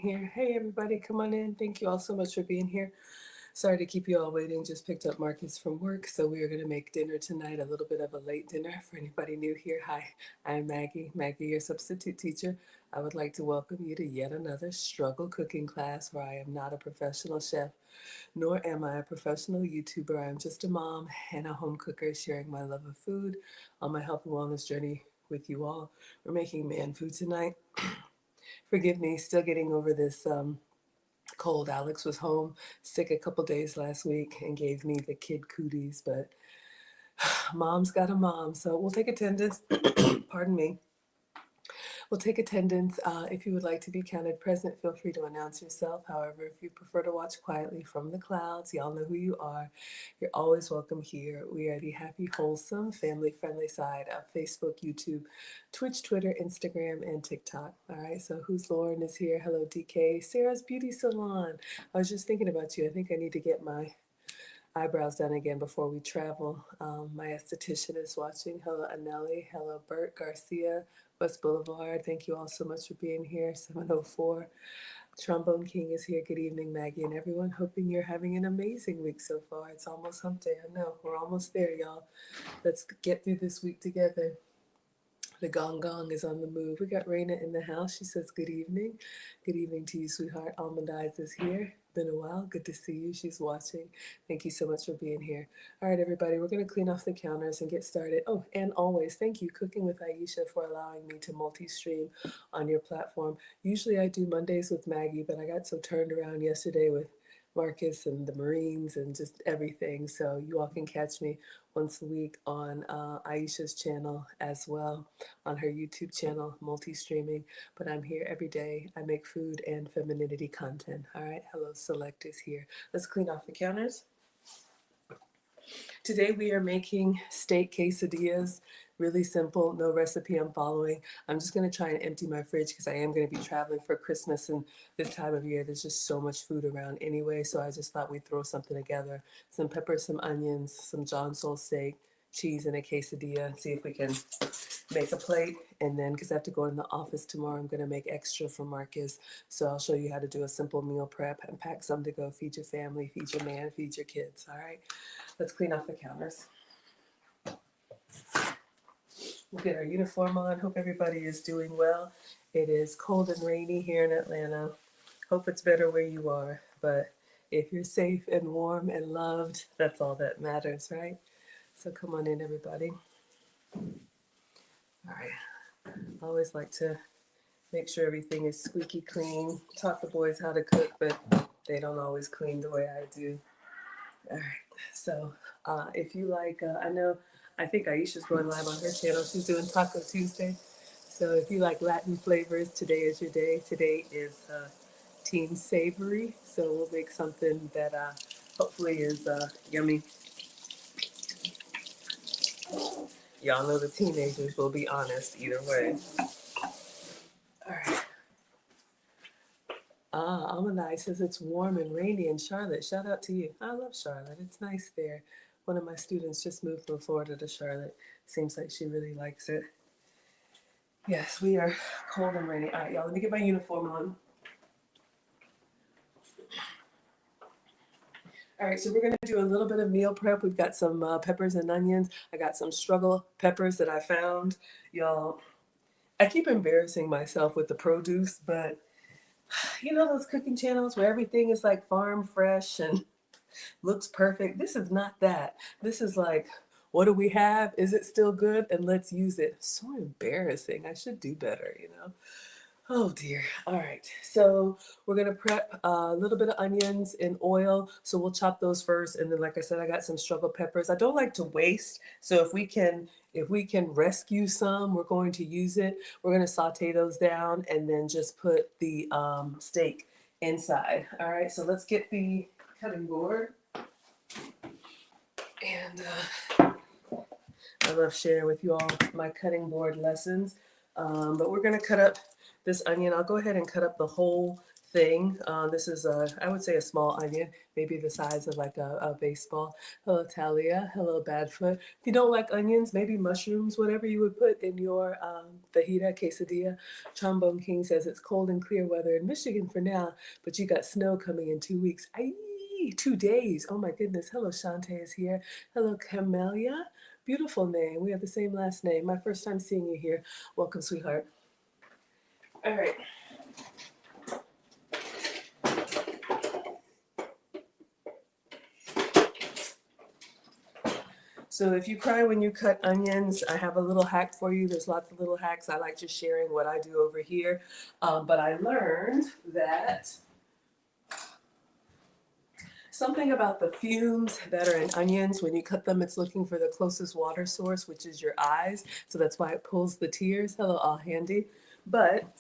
here. Hey, everybody, come on in. Thank you all so much for being here. Sorry to keep you all waiting. Just picked up Marcus from work, so we are going to make dinner tonight, a little bit of a late dinner. For anybody new here, hi, I'm Maggie, your substitute teacher. I would like to welcome you to yet another struggle cooking class where I am not a professional chef, nor am I a professional YouTuber. I'm just a mom and a home cooker sharing my love of food on my health and wellness journey with you all. We're making man food tonight. Forgive me, still getting over this cold. Alex was home sick a couple days last week and gave me the kid cooties, but mom's got a mom, so we'll take attendance. Pardon me. We'll take attendance. If you would like to be counted present, feel free to announce yourself. However, if you prefer to watch quietly from the clouds, y'all know who you are. You're always welcome here. We are the happy, wholesome, family-friendly side of Facebook, YouTube, Twitch, Twitter, Instagram, and TikTok. All right, so who's Lauren is here? Hello, DK. Sarah's Beauty Salon. I was just thinking about you. I think I need to get my eyebrows done again before we travel. My esthetician is watching. Hello, Anelli. Hello, Bert Garcia, West Boulevard. Thank you all so much for being here. 704. Trombone King is here. Good evening, Maggie and everyone. Hoping you're having an amazing week so far. It's almost hump day. I know. We're almost there, y'all. Let's get through this week together. The gong gong is on the move. We got Raina in the house. She says, good evening. Good evening to you, sweetheart. Almond Eyes is here. Been a while. Good to see you. She's watching. Thank you so much for being here. All right, everybody, we're going to clean off the counters and get started. Oh, and always, thank you, Cooking with Aisha, for allowing me to multi-stream on your platform. Usually I do Mondays with Maggie, but I got so turned around yesterday with Marcus and the Marines and just everything. So you all can catch me once a week on Aisha's channel as well, on her YouTube channel, multi-streaming. But I'm here every day. I make food and femininity content. All right, hello, Select is here. Let's clean off the counters. Today we are making steak quesadillas. Really simple, no recipe I'm following. I'm just going to try and empty my fridge because I am going to be traveling for Christmas, and this time of year there's just so much food around anyway, so I just thought we'd throw something together. Some peppers, some onions, some John Soul steak, cheese, and a quesadilla, and see if we can make a plate. And then, because I have to go in the office tomorrow, I'm going to make extra for Marcus, so I'll show you how to do a simple meal prep and pack some to go feed your family, feed your man, feed your kids. All right, let's clean off the counters. We'll get our uniform on. Hope everybody is doing well. It is cold and rainy here in Atlanta. Hope it's better where you are, but if you're safe and warm and loved, that's all that matters, right? So come on in, everybody. All right. I always like to make sure everything is squeaky clean. Taught the boys how to cook, but they don't always clean the way I do. All right. So if you like, I think Aisha's going live on her channel. She's doing Taco Tuesday. So if you like Latin flavors, today is your day. Today is Team Savory. So we'll make something that hopefully is yummy. Y'all know the teenagers will be honest either way. All right. Almond says it's warm and rainy in Charlotte. Shout out to you. I love Charlotte. It's nice there. One of my students just moved from Florida to Charlotte. Seems like she really likes it. Yes, we are cold and rainy. All right, y'all, let me get my uniform on. All right, so we're going to do a little bit of meal prep. We've got some peppers and onions. I got some struggle peppers that I found. Y'all, I keep embarrassing myself with the produce, but you know those cooking channels where everything is like farm fresh and looks perfect? This is not that. This is like, what do we have? Is it still good? And let's use it. So embarrassing. I should do better, you know? Oh dear. All right. So we're going to prep a little bit of onions in oil. So we'll chop those first. And then, like I said, I got some struggle peppers. I don't like to waste. So if we can rescue some, we're going to use it. We're going to saute those down and then just put the steak inside. All right. So let's get the cutting board. And I love sharing with you all my cutting board lessons. But we're going to cut up this onion. I'll go ahead and cut up the whole thing. This is I would say a small onion, maybe the size of like a baseball. Hello, Talia. Hello, Badfoot. If you don't like onions, maybe mushrooms, whatever you would put in your fajita, quesadilla. Trombone King says it's cold and clear weather in Michigan for now, but you got snow coming in 2 weeks. Aye, 2 days. Oh my goodness. Hello, Shantae is here. Hello, Camelia. Beautiful name. We have the same last name. My first time seeing you here. Welcome, sweetheart. All right. So if you cry when you cut onions, I have a little hack for you. There's lots of little hacks. I like just sharing what I do over here. But I learned that something about the fumes that are in onions, when you cut them, it's looking for the closest water source, which is your eyes. So that's why it pulls the tears. Hello, all handy. But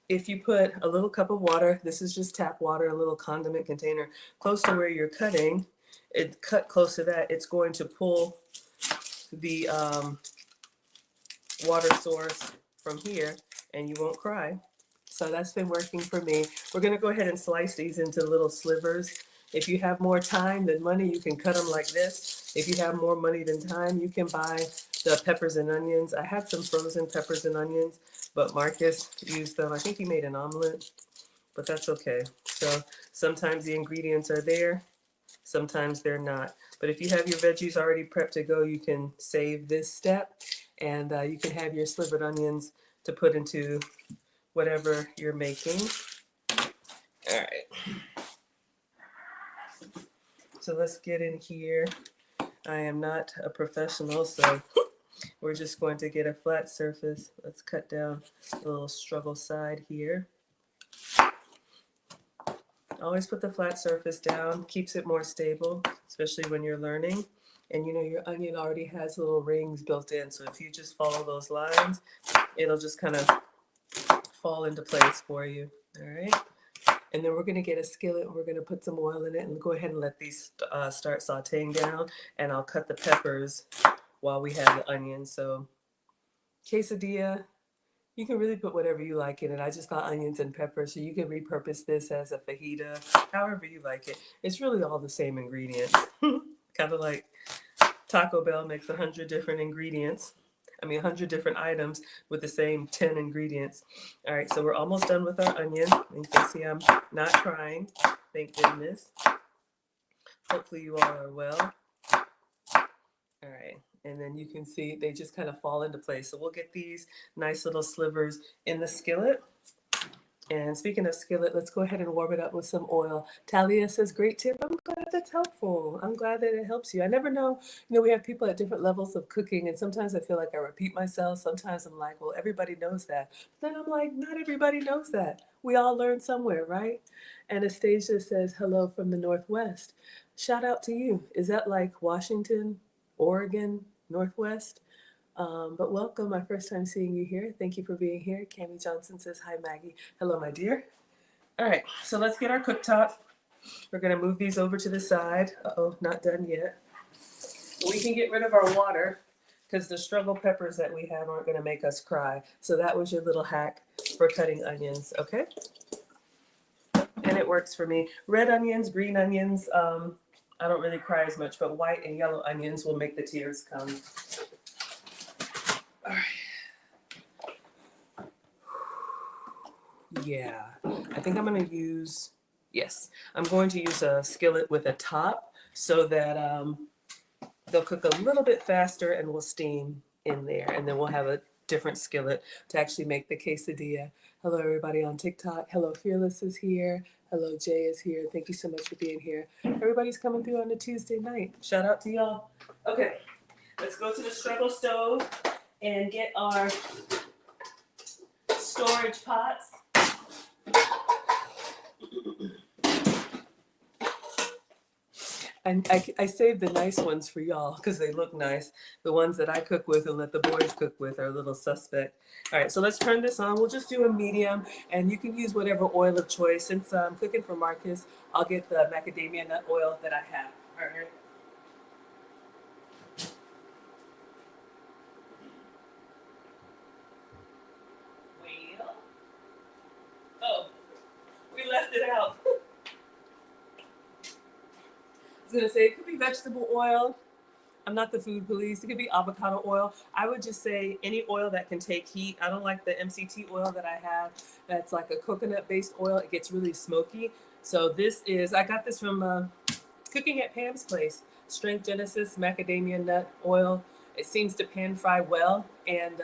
if you put a little cup of water, this is just tap water, a little condiment container, close to where you're cutting, it cut close to that, it's going to pull the water source from here and you won't cry. So that's been working for me. We're going to go ahead and slice these into little slivers. If you have more time than money, you can cut them like this. If you have more money than time, you can buy the peppers and onions. I had some frozen peppers and onions, but Marcus used them. I think he made an omelet, but that's okay. So sometimes the ingredients are there, sometimes they're not. But if you have your veggies already prepped to go, you can save this step, and you can have your slivered onions to put into whatever you're making. All right. So let's get in here. I am not a professional, so we're just going to get a flat surface. Let's cut down a little struggle side here. Always put the flat surface down, keeps it more stable, especially when you're learning. And you know your onion already has little rings built in, so if you just follow those lines, it'll just kind of fall into place for you. All right. And then we're going to get a skillet and we're going to put some oil in it and go ahead and let these start sauteing down. And I'll cut the peppers while we have the onions. So quesadilla, you can really put whatever you like in it. I just got onions and peppers, so you can repurpose this as a fajita, however you like it. It's really all the same ingredients. Kind of like Taco Bell makes 100 different ingredients. 100 different items with the same 10 ingredients. All right, so we're almost done with our onion. You can see I'm not crying, thank goodness. Hopefully you all are well. All right, and then you can see they just kind of fall into place. So we'll get these nice little slivers in the skillet. And speaking of skillet, let's go ahead and warm it up with some oil. Talia says, great tip. I'm glad that's helpful. I'm glad that it helps you. I never know, we have people at different levels of cooking, and sometimes I feel like I repeat myself. Sometimes I'm like, well, everybody knows that. But then I'm like, not everybody knows that. We all learn somewhere, right? Anastasia says, hello from the Northwest. Shout out to you. Is that like Washington, Oregon, Northwest? But welcome, my first time seeing you here. Thank you for being here. Cami Johnson says, hi, Maggie. Hello, my dear. All right, so let's get our cooktop. We're gonna move these over to the side. Uh-oh, not done yet. We can get rid of our water because the struggle peppers that we have aren't gonna make us cry. So that was your little hack for cutting onions, okay? And it works for me. Red onions, green onions, I don't really cry as much, but white and yellow onions will make the tears come. All right. Yeah, I think I'm going to use, yes, I'm going to use a skillet with a top so that they'll cook a little bit faster and we'll steam in there. And then we'll have a different skillet to actually make the quesadilla. Hello, everybody on TikTok. Hello, Fearless is here. Hello, Jay is here. Thank you so much for being here. Everybody's coming through on a Tuesday night. Shout out to y'all. Okay, let's go to the struggle stove and get our storage pots. And I saved the nice ones for y'all because they look nice. The ones that I cook with and let the boys cook with are a little suspect. All right, so let's turn this on. We'll just do a medium, and you can use whatever oil of choice. Since I'm cooking for Marcus, I'll get the macadamia nut oil that I have. All right. Well, was gonna say it could be vegetable oil. I'm not the food police. It could be avocado oil. I would just say any oil that can take heat. I don't like the MCT oil that I have. That's like a coconut-based oil. It gets really smoky. So this is, I got this from Cooking at Pam's Place. Strength Genesis macadamia nut oil. It seems to pan fry well, and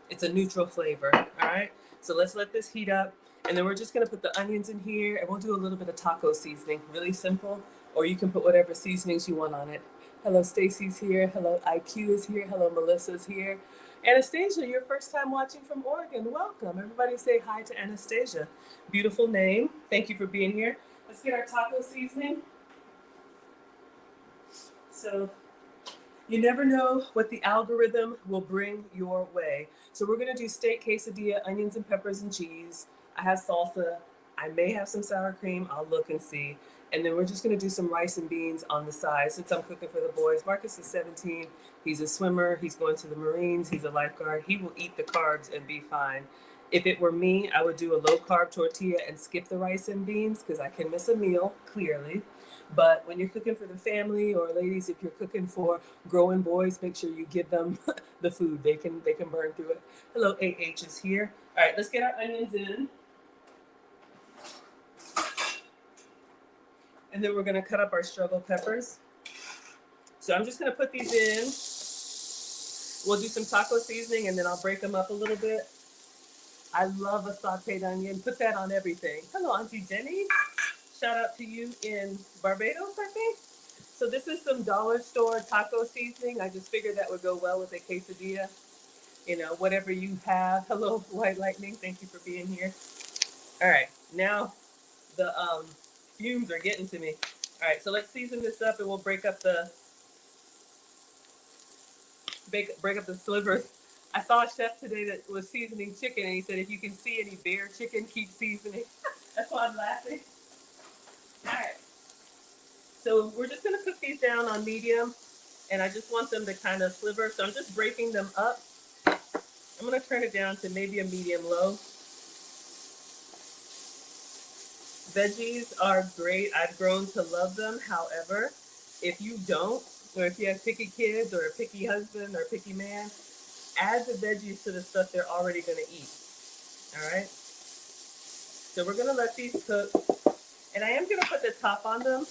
it's a neutral flavor. All right. So let's let this heat up, and then we're just gonna put the onions in here, and we'll do a little bit of taco seasoning. Really simple, or you can put whatever seasonings you want on it. Hello, Stacy's here. Hello, IQ is here. Hello, Melissa's here. Anastasia, your first time watching from Oregon. Welcome. Everybody say hi to Anastasia. Beautiful name. Thank you for being here. Let's get our taco seasoning. So you never know what the algorithm will bring your way. So we're gonna do steak quesadilla, onions and peppers and cheese. I have salsa. I may have some sour cream. I'll look and see. And then we're just gonna do some rice and beans on the side since I'm cooking for the boys. Marcus is 17. He's a swimmer. He's going to the Marines. He's a lifeguard. He will eat the carbs and be fine. If it were me, I would do a low carb tortilla and skip the rice and beans because I can miss a meal, clearly. But when you're cooking for the family, or ladies, if you're cooking for growing boys, make sure you give them the food. They can burn through it. Hello, AH is here. All right, let's get our onions in. And then we're gonna cut up our struggle peppers. So I'm just gonna put these in. We'll do some taco seasoning and then I'll break them up a little bit. I love a sauteed onion. Put that on everything. Hello, Auntie Jenny. Shout out to you in Barbados, I think. So this is some dollar store taco seasoning. I just figured that would go well with a quesadilla. You know, whatever you have. Hello, White Lightning. Thank you for being here. All right, now the fumes are getting to me. All right, so let's season this up and we'll break up the slivers. I saw a chef today that was seasoning chicken and he said, if you can see any bare chicken, keep seasoning. That's why I'm laughing. All right. So we're just gonna cook these down on medium and I just want them to kind of sliver. So I'm just breaking them up. I'm gonna turn it down to maybe a medium low. Veggies are great. I've grown to love them. However, if you don't, or if you have picky kids or a picky husband or a picky man, add the veggies to the stuff they're already gonna eat. All right. So we're gonna let these cook. And I am gonna put the top on them.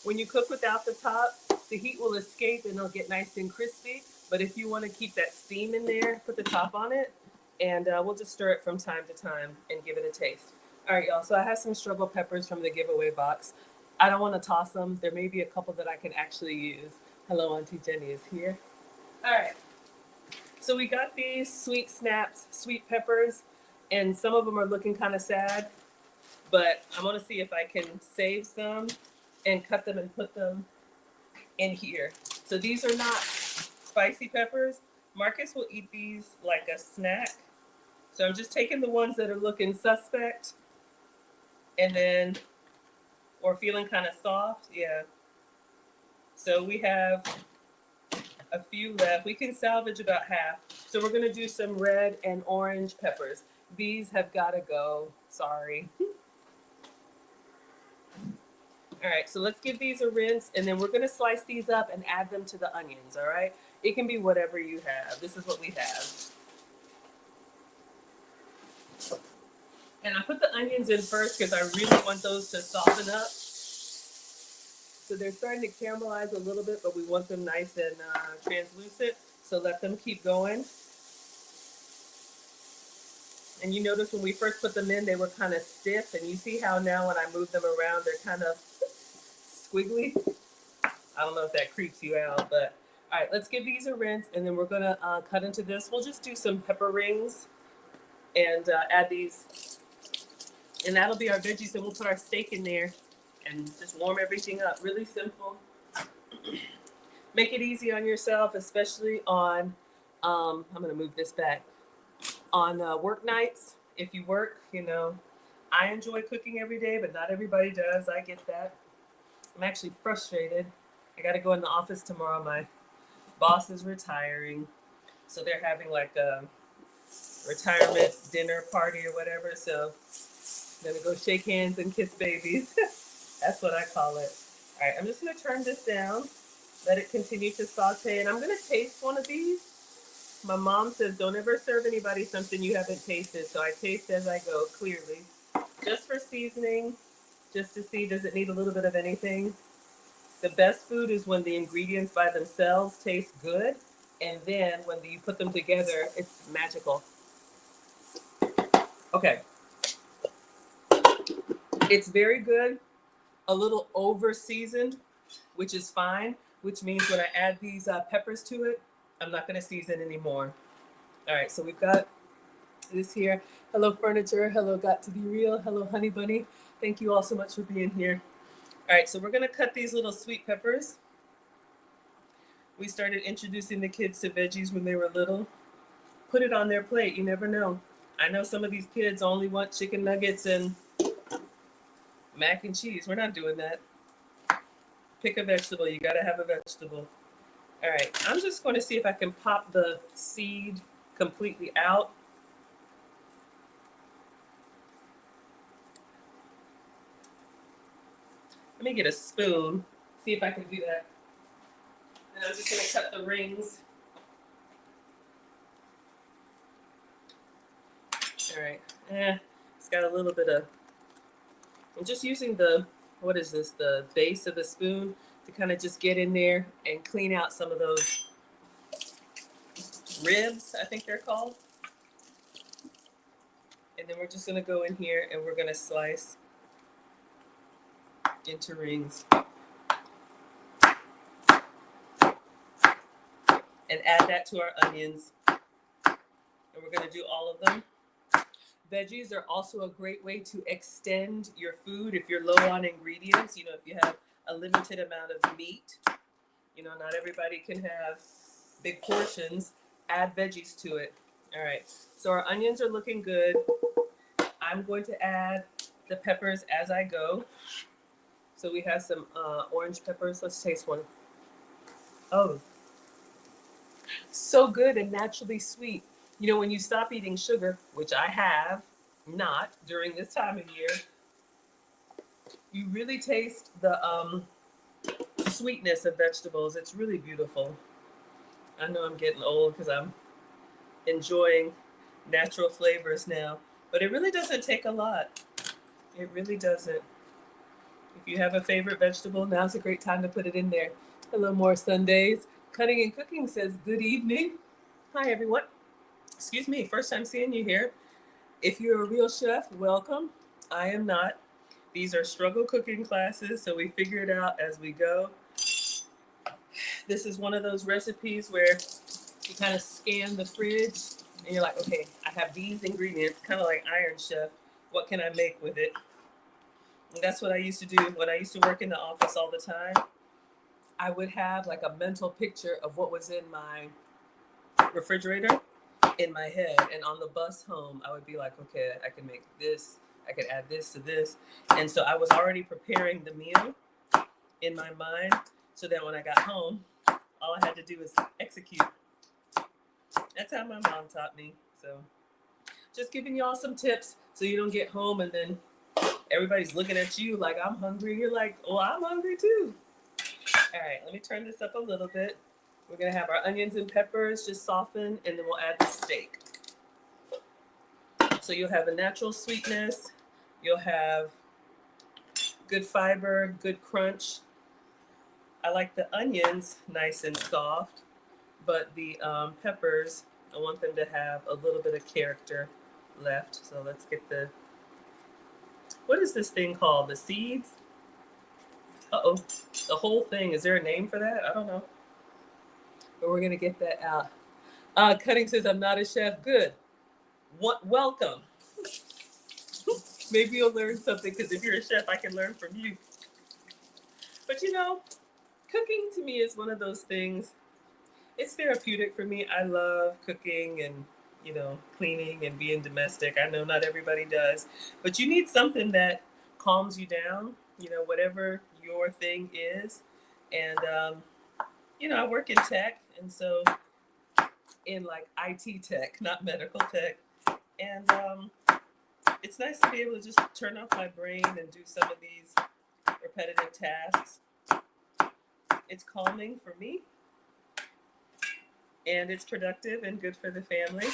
When you cook without the top, the heat will escape and they'll get nice and crispy. But if you wanna keep that steam in there, put the top on it and we'll just stir it from time to time and give it a taste. All right, y'all, so I have some struggle peppers from the giveaway box. I don't wanna toss them. There may be a couple that I can actually use. Hello, Auntie Jenny is here. All right, so we got these sweet snaps, sweet peppers, and some of them are looking kind of sad, but I'm gonna see if I can save some and cut them and put them in here. So these are not spicy peppers. Marcus will eat these like a snack. So I'm just taking the ones that are looking suspect and then, or feeling kind of soft, yeah. So we have a few left. We can salvage about half. So we're gonna do some red and orange peppers. These have gotta go, sorry. All right, so let's give these a rinse and then we're gonna slice these up and add them to the onions, all right? It can be whatever you have. This is what we have. And I put the onions in first because I really want those to soften up. So they're starting to caramelize a little bit, but we want them nice and translucent. So let them keep going. And you notice when we first put them in, they were kind of stiff. And you see how now when I move them around, they're kind of squiggly. I don't know if that creeps you out, but all right, let's give these a rinse. And then we're gonna cut into this. We'll just do some pepper rings and add these. And that'll be our veggies. And we'll put our steak in there and just warm everything up. Really simple. Make it easy on yourself, especially on, I'm gonna move this back. On work nights, if you work, you know, I enjoy cooking every day, but not everybody does. I get that. I'm actually frustrated. I got to go in the office tomorrow. My boss is retiring. So they're having like a retirement dinner party or whatever. So I'm going to go shake hands and kiss babies. That's what I call it. All All right, I'm just gonna turn this down, let it continue to saute, and I'm gonna taste one of these. My mom says don't ever serve anybody something you haven't tasted, so I taste as I go, clearly. Just for seasoning, just to see does it need a little bit of anything. The best food is when the ingredients by themselves taste good, and then when you put them together, it's magical. Okay, it's very good, a little over seasoned, which is fine, which means when I add these peppers to it, I'm not gonna season anymore. All right, so we've got this here. Hello, furniture. Hello, got to be real. Hello, honey bunny. Thank you all so much for being here. All right, so we're gonna cut these little sweet peppers. We started introducing the kids to veggies when they were little. Put it on their plate, you never know. I know some of these kids only want chicken nuggets and mac and cheese. We're not doing that. Pick a vegetable, you gotta have a vegetable. All right, I'm just gonna see if I can pop the seed completely out. Let me get a spoon, see if I can do that. And I'm just gonna cut the rings. All right, it's got a little bit of, I'm just using the, what is this, the base of the spoon to kind of just get in there and clean out some of those ribs, I think they're called. And then we're just gonna go in here and we're gonna slice into rings. And add that to our onions. And we're gonna do all of them. Veggies are also a great way to extend your food if you're low on ingredients. You know, if you have a limited amount of meat, you know, not everybody can have big portions, add veggies to it. All right, so our onions are looking good. I'm going to add the peppers as I go. So we have some orange peppers. Let's taste one. Oh, so good and naturally sweet. You know, when you stop eating sugar, which I have not during this time of year, you really taste the sweetness of vegetables. It's really beautiful. I know I'm getting old because I'm enjoying natural flavors now, but it really doesn't take a lot. It really doesn't. If you have a favorite vegetable, now's a great time to put it in there. Hello, more Sundays. Cutting and Cooking says, good evening. Hi, everyone. Excuse me, first time seeing you here. If you're a real chef, welcome. I am not. These are struggle cooking classes, so we figure it out as we go. This is one of those recipes where you kind of scan the fridge and you're like, okay, I have these ingredients, kind of like Iron Chef. What can I make with it? And that's what I used to do when I used to work in the office all the time. I would have like a mental picture of what was in my refrigerator in my head, and on the bus home I would be like, okay, I can make this, I could add this to this. And so I was already preparing the meal in my mind so that when I got home, all I had to do was execute. That's how my mom taught me. So just giving y'all some tips so you don't get home and then everybody's looking at you like I'm hungry. You're like, oh, I'm hungry too. All right, let me turn this up a little bit. We're gonna have our onions and peppers just soften, and then we'll add the steak. So you'll have a natural sweetness, you'll have good fiber, good crunch. I like the onions nice and soft, but the peppers, I want them to have a little bit of character left. So let's get the, what is this thing called? The seeds? Uh-oh, the whole thing. Is there a name for that? I don't know. But we're gonna get that out. Cutting says, I'm not a chef. Good. Welcome. Maybe you'll learn something, because if you're a chef, I can learn from you. But you know, cooking to me is one of those things, it's therapeutic for me. I love cooking and, you know, cleaning and being domestic. I know not everybody does, but you need something that calms you down, you know, whatever your thing is. And, you know, I work in tech, and so in like IT tech, not medical tech. And it's nice to be able to just turn off my brain and do some of these repetitive tasks. It's calming for me, and it's productive and good for the family.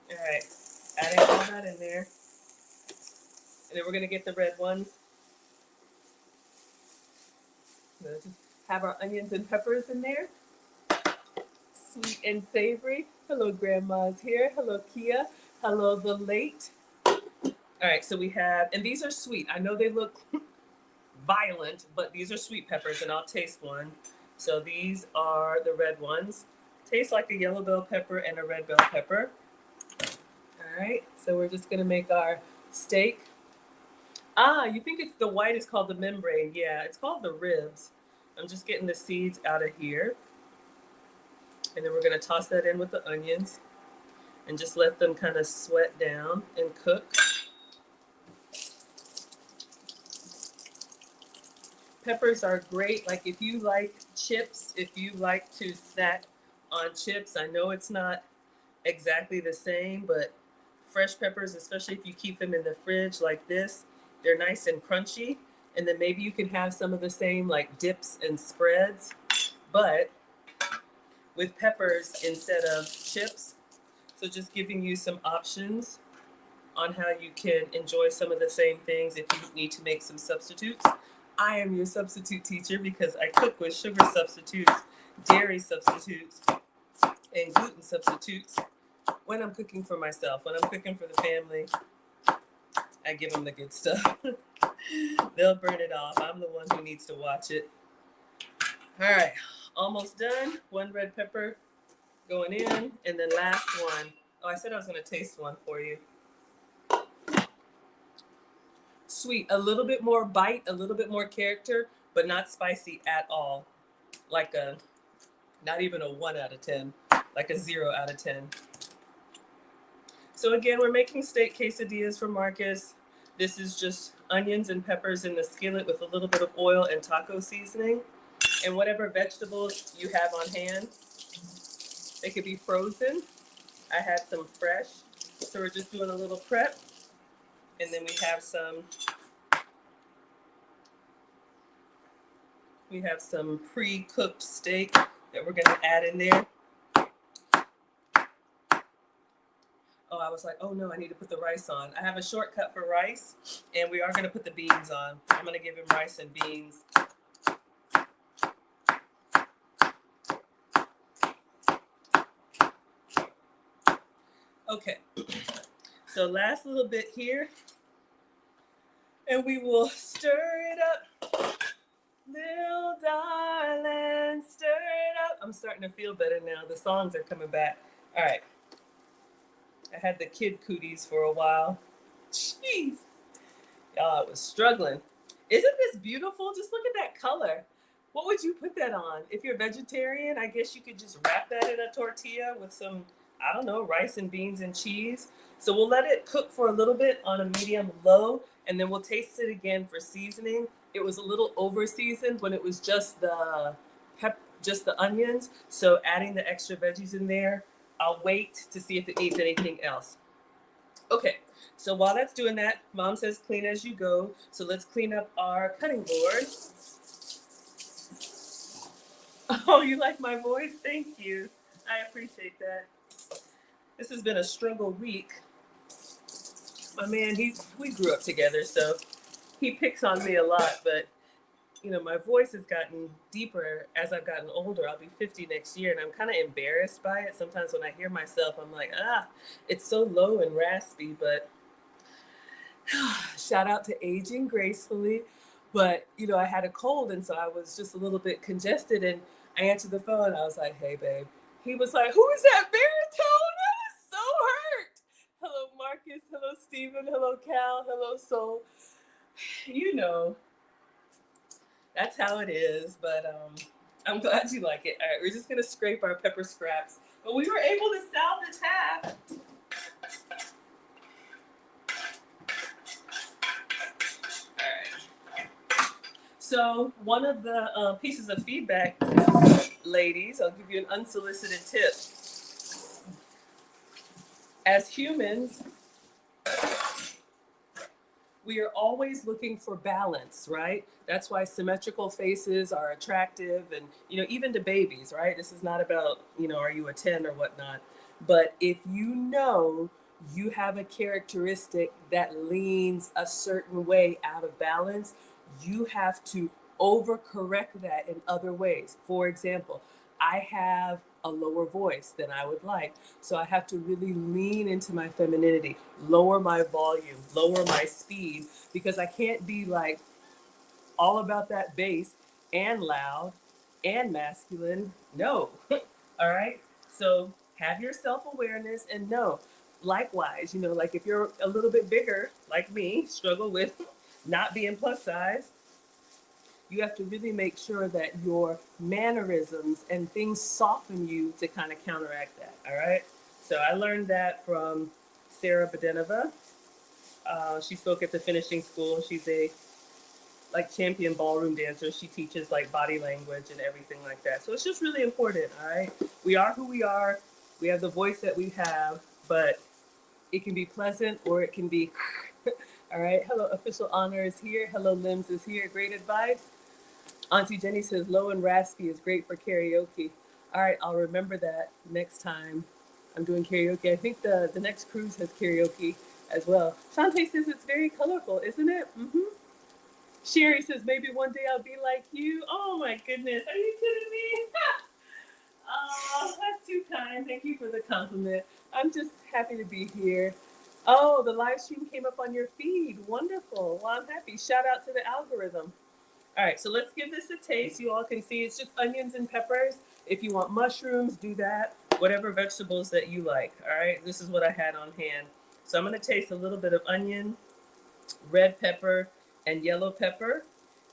All right, adding all that in there. And then we're gonna get the red ones. Just have our onions and peppers in there. Sweet and savory. Hello, Grandma's here. Hello, Kia. Hello, the late. All right, so we have, and these are sweet. I know they look violent, but these are sweet peppers, and I'll taste one. So these are the red ones. Taste like a yellow bell pepper and a red bell pepper. All right, so we're just gonna make our steak. Ah, you think it's the white is called the membrane. Yeah, it's called the ribs. I'm just getting the seeds out of here. And then we're gonna toss that in with the onions and just let them kind of sweat down and cook. Peppers are great. Like if you like chips, if you like to snack on chips, I know it's not exactly the same, but fresh peppers, especially if you keep them in the fridge like this, they're nice and crunchy. And then maybe you can have some of the same like dips and spreads, but with peppers instead of chips. So just giving you some options on how you can enjoy some of the same things if you need to make some substitutes. I am your substitute teacher because I cook with sugar substitutes, dairy substitutes, and gluten substitutes when I'm cooking for myself. When I'm cooking for the family, I give them the good stuff. They'll burn it off. I'm the one who needs to watch it. All right, almost done. One red pepper going in, and then last one. Oh, I said I was going to taste one for you. Sweet, a little bit more bite, a little bit more character, but not spicy at all. Like not even a 1 out of 10, like a 0 out of 10. So again, we're making steak quesadillas for Marcus. This is just onions and peppers in the skillet with a little bit of oil and taco seasoning. And whatever vegetables you have on hand. They could be frozen. I had some fresh. So we're just doing a little prep. And then we have some pre-cooked steak that we're gonna add in there. Oh, I was like, oh no, I need to put the rice on. I have a shortcut for rice, and we are gonna put the beans on. I'm gonna give him rice and beans. Okay, so last little bit here, and we will stir it up. Little darling, stir it up. I'm starting to feel better now. The songs are coming back. All right. I had the kid cooties for a while. Jeez. Y'all, I was struggling. Isn't this beautiful? Just look at that color. What would you put that on? If you're vegetarian, I guess you could just wrap that in a tortilla with some, I don't know, rice and beans and cheese. So we'll let it cook for a little bit on a medium low, and then we'll taste it again for seasoning. It was a little over seasoned when it was just the onions. So adding the extra veggies in there, I'll wait to see if it needs anything else. Okay, so while that's doing that, Mom says clean as you go. So let's clean up our cutting board. Oh, you like my voice? Thank you. I appreciate that. This has been a struggle week. My man, we grew up together, so he picks on me a lot, but you know, my voice has gotten deeper as I've gotten older. I'll be 50 next year, and I'm kind of embarrassed by it. Sometimes when I hear myself, I'm like, it's so low and raspy, but shout out to aging gracefully. But, you know, I had a cold, and so I was just a little bit congested, and I answered the phone. I was like, hey, babe. He was like, who is that baritone? That is so hurt. Hello, Marcus. Hello, Stephen. Hello, Cal. Hello, Soul. You know, that's how it is, but I'm glad you like it. All right, we're just gonna scrape our pepper scraps. But we were able to salvage half. All right. So one of the pieces of feedback, ladies, I'll give you an unsolicited tip. As humans, we are always looking for balance, right? That's why symmetrical faces are attractive, and even to babies, right? This is not about, are you a 10 or whatnot. But if you have a characteristic that leans a certain way out of balance, you have to overcorrect that in other ways. For example, I have a lower voice than I would like. So I have to really lean into my femininity, lower my volume, lower my speed, because I can't be like all about that bass and loud and masculine. No. All right. So have your self awareness and know. Likewise, like if you're a little bit bigger, like me, struggle with not being plus size, you have to really make sure that your mannerisms and things soften you to kind of counteract that. All right. So I learned that from Sarah Bedenova. She spoke at the finishing school. She's a like champion ballroom dancer. She teaches like body language and everything like that. So it's just really important. All right. We are who we are. We have the voice that we have, but it can be pleasant or it can be. All right. Hello, official honor is here. Hello, Limbs is here. Great advice. Auntie Jenny says low and raspy is great for karaoke. All right, I'll remember that next time I'm doing karaoke. I think the next cruise has karaoke as well. Shantae says it's very colorful, isn't it? Mm-hmm. Sherry says maybe one day I'll be like you. Oh my goodness, are you kidding me? Oh, that's too kind. Thank you for the compliment. I'm just happy to be here. Oh, the live stream came up on your feed. Wonderful. Well, I'm happy. Shout out to the algorithm. All right, so let's give this a taste. You all can see it's just onions and peppers. If you want mushrooms, do that. Whatever vegetables that you like. All right, this is what I had on hand. So I'm going to taste a little bit of onion, red pepper, and yellow pepper.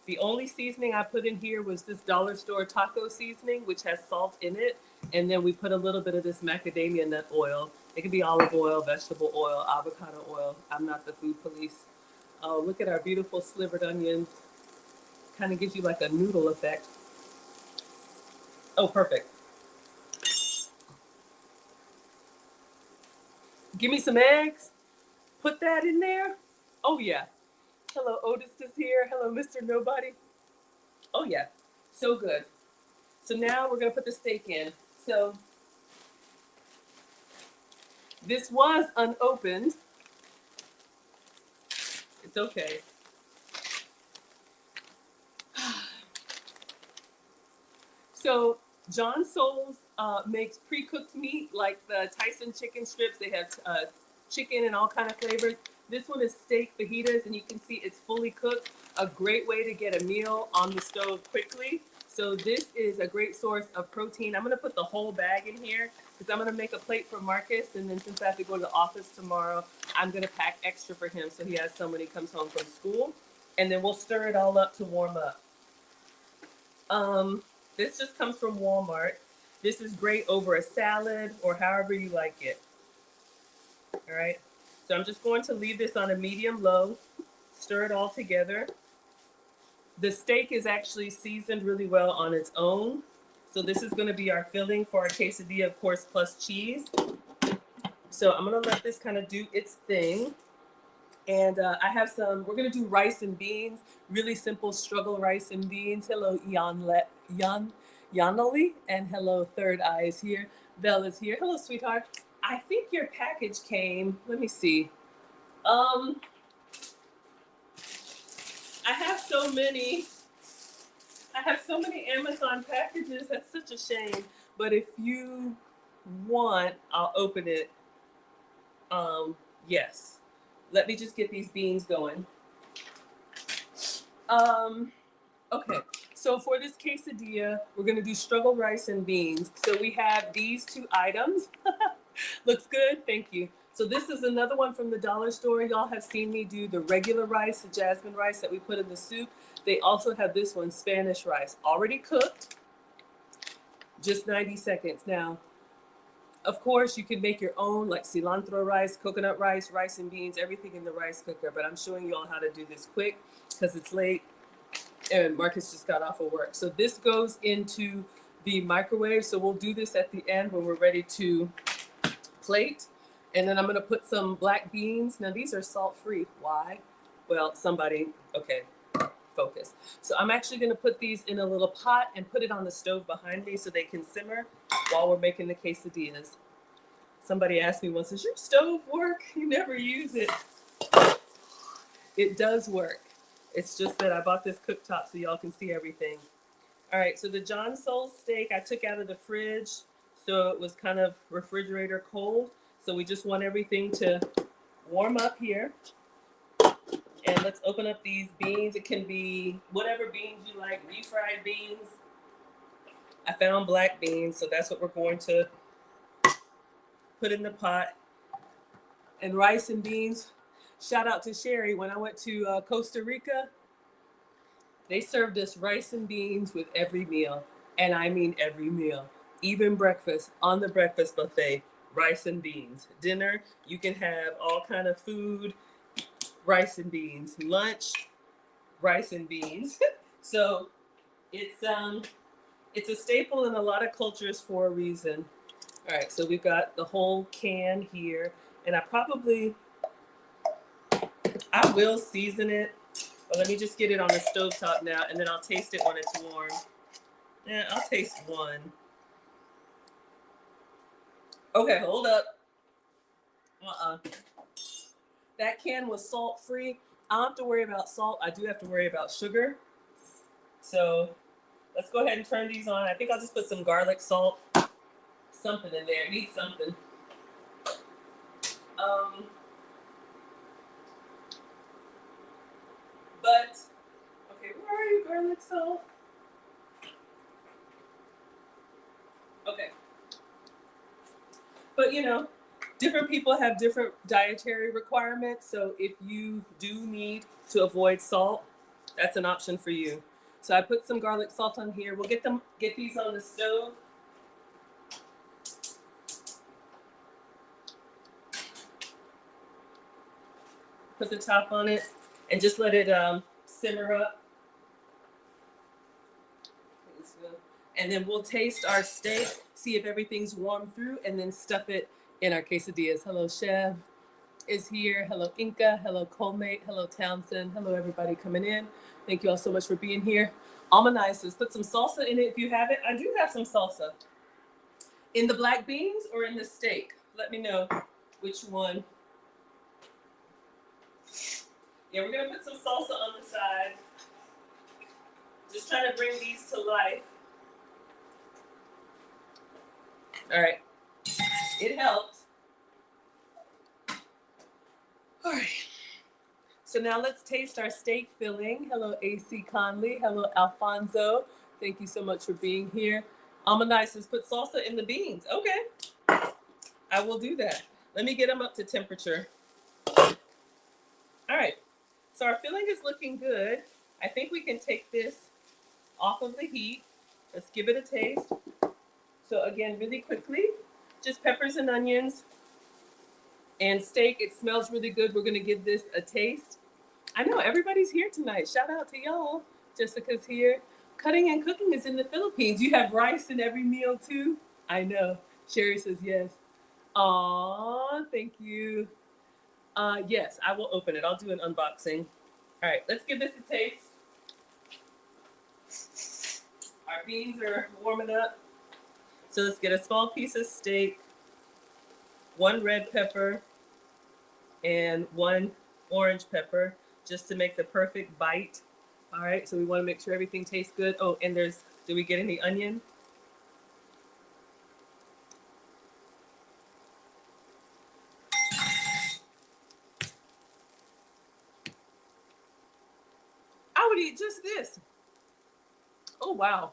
The only seasoning I put in here was this dollar store taco seasoning, which has salt in it. And then we put a little bit of this macadamia nut oil. It could be olive oil, vegetable oil, avocado oil. I'm not the food police. Oh, look at our beautiful slivered onions. Kind of gives you like a noodle effect. Oh, perfect. Give me some eggs. Put that in there. Oh, yeah. Hello, Otis is here. Hello, Mr. Nobody. Oh, yeah. So good. So now we're going to put the steak in. So this was unopened. It's okay. So John Souls makes pre-cooked meat like the Tyson chicken strips. They have chicken and all kind of flavors. This one is steak fajitas, and you can see it's fully cooked. A great way to get a meal on the stove quickly. So this is a great source of protein. I'm going to put the whole bag in here because I'm going to make a plate for Marcus. And then since I have to go to the office tomorrow, I'm going to pack extra for him so he has some when he comes home from school. And then we'll stir it all up to warm up. This just comes from Walmart. This is great over a salad or however you like it. All right. So I'm just going to leave this on a medium low, stir it all together. The steak is actually seasoned really well on its own. So this is going to be our filling for our quesadilla, of course, plus cheese. So I'm going to let this kind of do its thing. And I have some, we're going to do rice and beans, really simple struggle rice and beans. Hello, Yanali, and hello, Third Eye is here. Belle is here. Hello, sweetheart. I think your package came, let me see. I have so many Amazon packages. That's such a shame. But if you want, I'll open it. Yes. Let me just get these beans going. Okay. So for this quesadilla, we're going to do struggle rice and beans. So we have these two items. Looks good. Thank you. So this is another one from the dollar store. Y'all have seen me do the regular rice, the jasmine rice that we put in the soup. They also have this one, Spanish rice, already cooked, just 90 seconds. Now, of course, you can make your own like cilantro rice, coconut rice, rice and beans, everything in the rice cooker. But I'm showing you all how to do this quick because it's late and Marcus just got off of work. So this goes into the microwave. So we'll do this at the end when we're ready to plate. And then I'm going to put some black beans. Now, these are salt-free. Why? Well, somebody, okay, focus. So I'm actually gonna put these in a little pot and put it on the stove behind me so they can simmer while we're making the quesadillas. Somebody asked me once, does your stove work? You never use it. It does work. It's just that I bought this cooktop so y'all can see everything. All right, so the John Soul steak I took out of the fridge, so it was kind of refrigerator cold. So we just want everything to warm up here. And let's open up these beans. It can be whatever beans you like, refried beans. I found black beans, so that's what we're going to put in the pot. And rice and beans. Shout out to Sherry. When I went to Costa Rica, they served us rice and beans with every meal. And I mean every meal. Even breakfast, on the breakfast buffet, rice and beans. Dinner, you can have all kind of food, rice and beans. Lunch, rice and beans. So it's a staple in a lot of cultures for a reason. All right, so we've got the whole can here, and I will season it, but let me just get it on the stovetop now, and then I'll taste it when it's warm. Yeah, I'll taste one. Okay, hold up. That can was salt-free. I don't have to worry about salt. I do have to worry about sugar. So let's go ahead and turn these on. I think I'll just put some garlic salt, something in there. It needs something. But, okay, where are you, garlic salt? Okay. But, different people have different dietary requirements. So if you do need to avoid salt, that's an option for you. So I put some garlic salt on here. We'll get these on the stove. Put the top on it and just let it simmer up. And then we'll taste our steak, see if everything's warm through, and then stuff it in our quesadillas. Hello, Chef is here. Hello, Inca. Hello, Colmate. Hello, Townsend. Hello, everybody coming in. Thank you all so much for being here. Almanice says, put some salsa in it if you have it. I do have some salsa. In the black beans or in the steak? Let me know which one. Yeah, we're going to put some salsa on the side. Just trying to bring these to life. All right. It helped. All right. So now let's taste our steak filling. Hello, AC Conley. Hello, Alfonso. Thank you so much for being here. Almanice says, put salsa in the beans. Okay. I will do that. Let me get them up to temperature. All right. So our filling is looking good. I think we can take this off of the heat. Let's give it a taste. So again, really quickly, just peppers and onions and steak. It smells really good. We're going to give this a taste. I know everybody's here tonight. Shout out to y'all. Jessica's here. Cutting and cooking is in the Philippines. You have rice in every meal too? I know. Sherry says yes. Aw, thank you. Yes, I will open it. I'll do an unboxing. All right, let's give this a taste. Our beans are warming up. So let's get a small piece of steak, 1 red pepper, and 1 orange pepper, just to make the perfect bite. All right, so we want to make sure everything tastes good. Oh, and did we get any onion? I would eat just this. Oh, wow.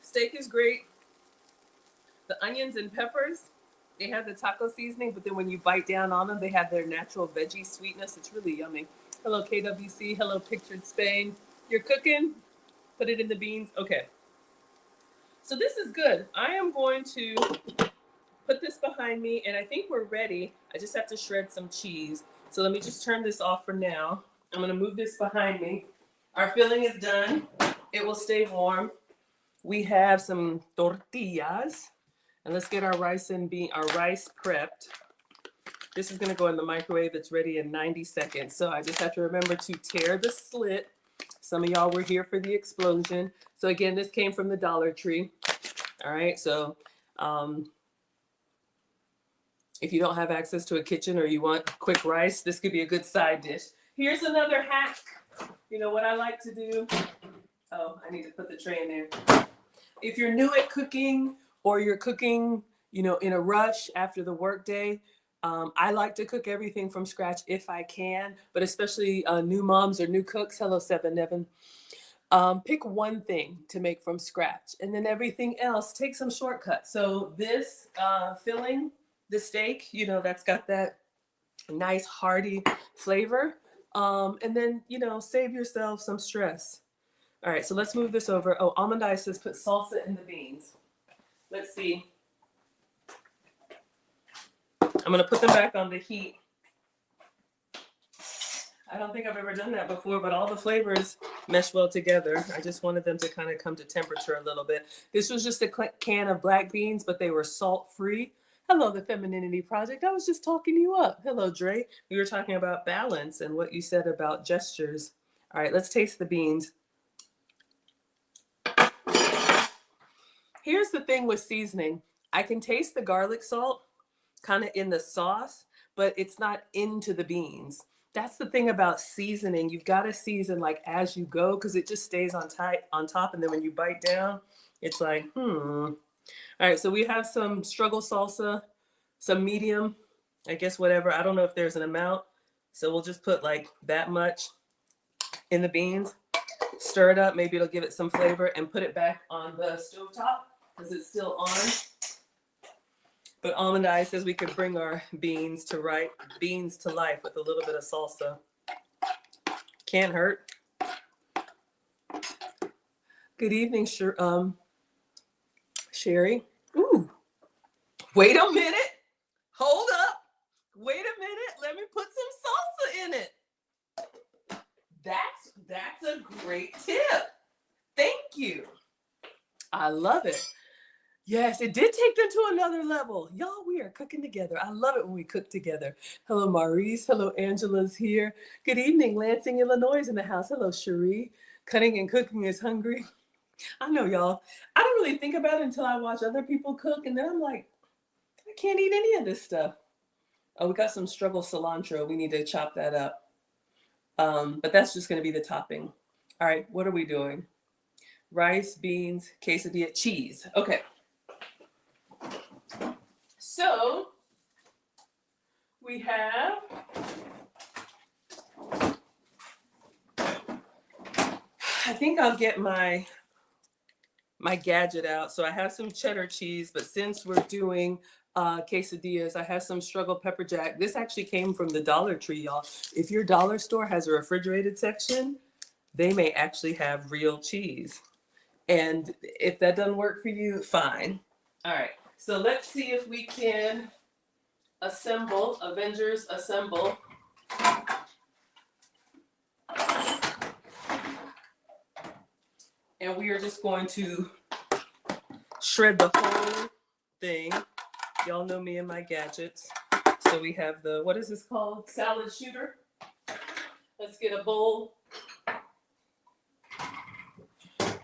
Steak is great. The onions and peppers, they have the taco seasoning, but then when you bite down on them, they have their natural veggie sweetness. It's really yummy. Hello, KWC. Hello, Pictured Spain. You're cooking? Put it in the beans. Okay. So this is good. I am going to put this behind me, and I think we're ready. I just have to shred some cheese. So let me just turn this off for now. I'm going to move this behind me. Our filling is done. It will stay warm. We have some tortillas. And let's get our rice prepped. This is going to go in the microwave. It's ready in 90 seconds. So I just have to remember to tear the slit. Some of y'all were here for the explosion. So again, this came from the Dollar Tree. All right. So if you don't have access to a kitchen or you want quick rice, this could be a good side dish. Here's another hack. You know what I like to do? Oh, I need to put the tray in there. If you're new at cooking or you're cooking, you know, in a rush after the workday, I like to cook everything from scratch if I can, but especially new moms or new cooks. Hello, 7-Eleven. Pick one thing to make from scratch, and then everything else, take some shortcuts. So this filling, the steak, you know, that's got that nice hearty flavor. And then, you know, save yourself some stress. All right, so let's move this over. Oh, Almond Eye says put salsa in the beans. Let's see. I'm gonna put them back on the heat. I don't think I've ever done that before, but all the flavors mesh well together. I just wanted them to kind of come to temperature a little bit. This was just a can of black beans, but they were salt-free. Hello, the Femininity Project. I was just talking you up. Hello, Dre. We were talking about balance and what you said about gestures. All right, let's taste the beans. Here's the thing with seasoning. I can taste the garlic salt kind of in the sauce, but it's not into the beans. That's the thing about seasoning. You've got to season like as you go because it just stays on top. And then when you bite down, it's like, All right, so we have some struggle salsa, some medium, I guess whatever. I don't know if there's an amount. So we'll just put like that much in the beans. Stir it up. Maybe it'll give it some flavor and put it back on the stovetop because it's still on. But Almond Eye says we could bring our beans to life with a little bit of salsa. Can't hurt. Good evening, Sherry. Ooh, wait a minute. Hold up. Wait a minute. Let me put some salsa in it. That's a great tip. Thank you. I love it. Yes, it did take them to another level. Y'all, we are cooking together. I love it when we cook together. Hello, Maurice. Hello, Angela's here. Good evening, Lansing, Illinois in the house. Hello, Cherie. Cutting and cooking is hungry. I know, y'all. I don't really think about it until I watch other people cook, and then I'm like, I can't eat any of this stuff. Oh, we got some struggle cilantro. We need to chop that up. But that's just going to be the topping. All right, what are we doing? Rice, beans, quesadilla, cheese. Okay. So we have I think I'll get my gadget out. So I have some cheddar cheese, but since we're doing quesadillas, I have some struggle pepper jack. This actually came from the Dollar Tree, y'all. If your dollar store has a refrigerated section, they may actually have real cheese. And if that doesn't work for you, fine. All right. So let's see if we can assemble, Avengers assemble. And we are just going to shred the whole thing. Y'all know me and my gadgets. So we have the, what is this called? Salad shooter. Let's get a bowl.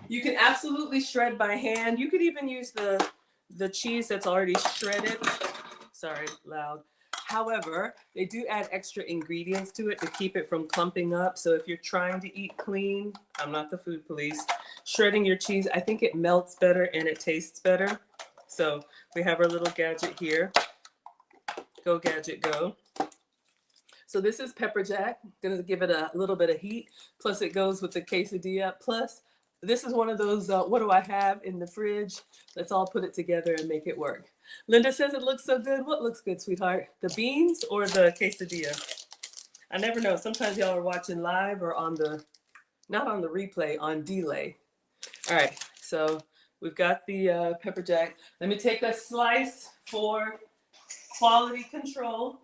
You can absolutely shred by hand. You could even use the cheese that's already shredded. Sorry, loud. However, they do add extra ingredients to it to keep it from clumping up. So if you're trying to eat clean, I'm not the food police, shredding your cheese, I think it melts better and it tastes better. So we have our little gadget here. Go gadget, go. So this is pepper jack. Gonna give it a little bit of heat. Plus it goes with the quesadilla. Plus this is one of those, what do I have in the fridge? Let's all put it together and make it work. Linda says it looks so good. What looks good, sweetheart? The beans or the quesadilla? I never know. Sometimes y'all are watching live or on the, not on the replay, on delay. All right, so we've got the pepper jack. Let me take a slice for quality control.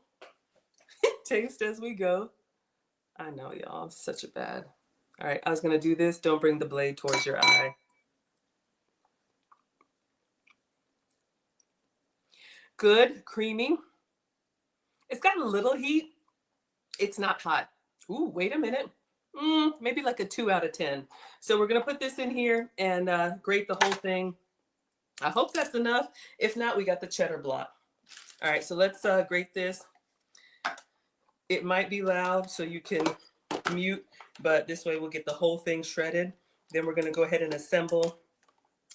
Taste as we go. I know, y'all, such a bad. All right, I was gonna do this. Don't bring the blade towards your eye. Good, creamy. It's got a little heat. It's not hot. Ooh, wait a minute. Maybe like a 2 out of 10. So we're gonna put this in here and grate the whole thing. I hope that's enough. If not, we got the cheddar block. All right, so let's grate this. It might be loud, so you can mute, but this way we'll get the whole thing shredded. Then we're gonna go ahead and assemble.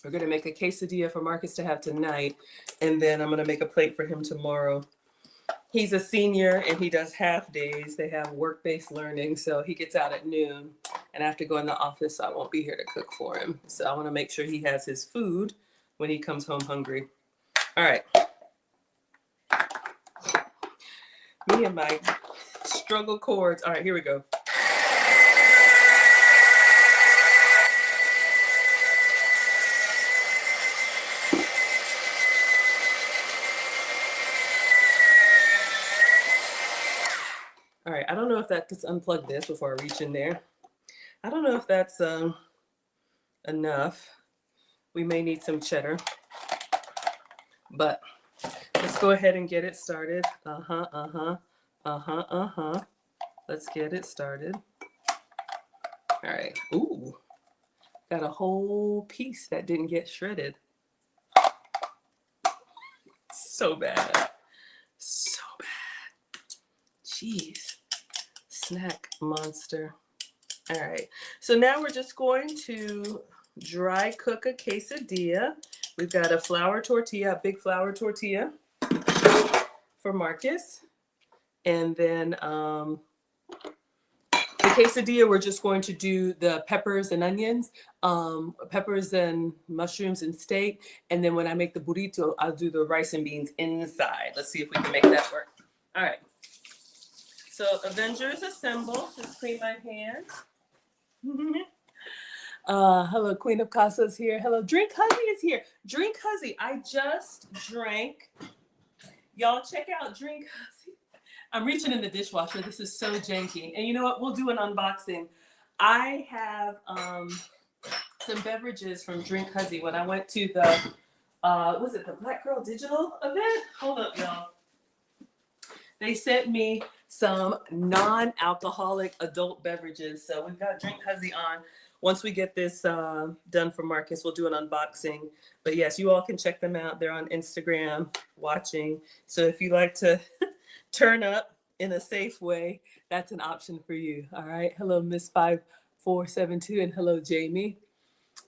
We're gonna make a quesadilla for Marcus to have tonight, and then I'm gonna make a plate for him tomorrow. He's a senior and he does half days. They have work-based learning, so he gets out at noon, and I have to go in the office, so I won't be here to cook for him. So I wanna make sure he has his food when he comes home hungry. All right. Me and my struggle chords. All right, here we go. All right, I don't know if that, let's unplug this before I reach in there. I don't know if that's enough. We may need some cheddar, but let's go ahead and get it started. Let's get it started. All right. Ooh, got a whole piece that didn't get shredded. So bad. So bad. Jeez. Snack monster. All right. So now we're just going to dry cook a quesadilla. We've got a flour tortilla, a big flour tortilla for Marcus. And then the quesadilla, we're just going to do the peppers and onions, peppers and mushrooms and steak. And then when I make the burrito, I'll do the rice and beans inside. Let's see if we can make that work. All right. So Avengers assemble. Just clean my hands. Hello, Queen of Casa's here. Hello, Drink Huzzy is here. Drink Huzzy, I just drank. Y'all check out Drink Huzzy. I'm reaching in the dishwasher. This is so janky. And you know what? We'll do an unboxing. I have some beverages from Drink Huzzy. When I went to the, was it the Black Girl Digital event? Hold up, y'all. They sent me some non-alcoholic adult beverages. So we've got Drink Huzzy on. Once we get this done for Marcus, we'll do an unboxing. But yes, you all can check them out. They're on Instagram watching. So if you like to turn up in a safe way, that's an option for you. All right. Hello, Miss 5472, and hello, Jamie.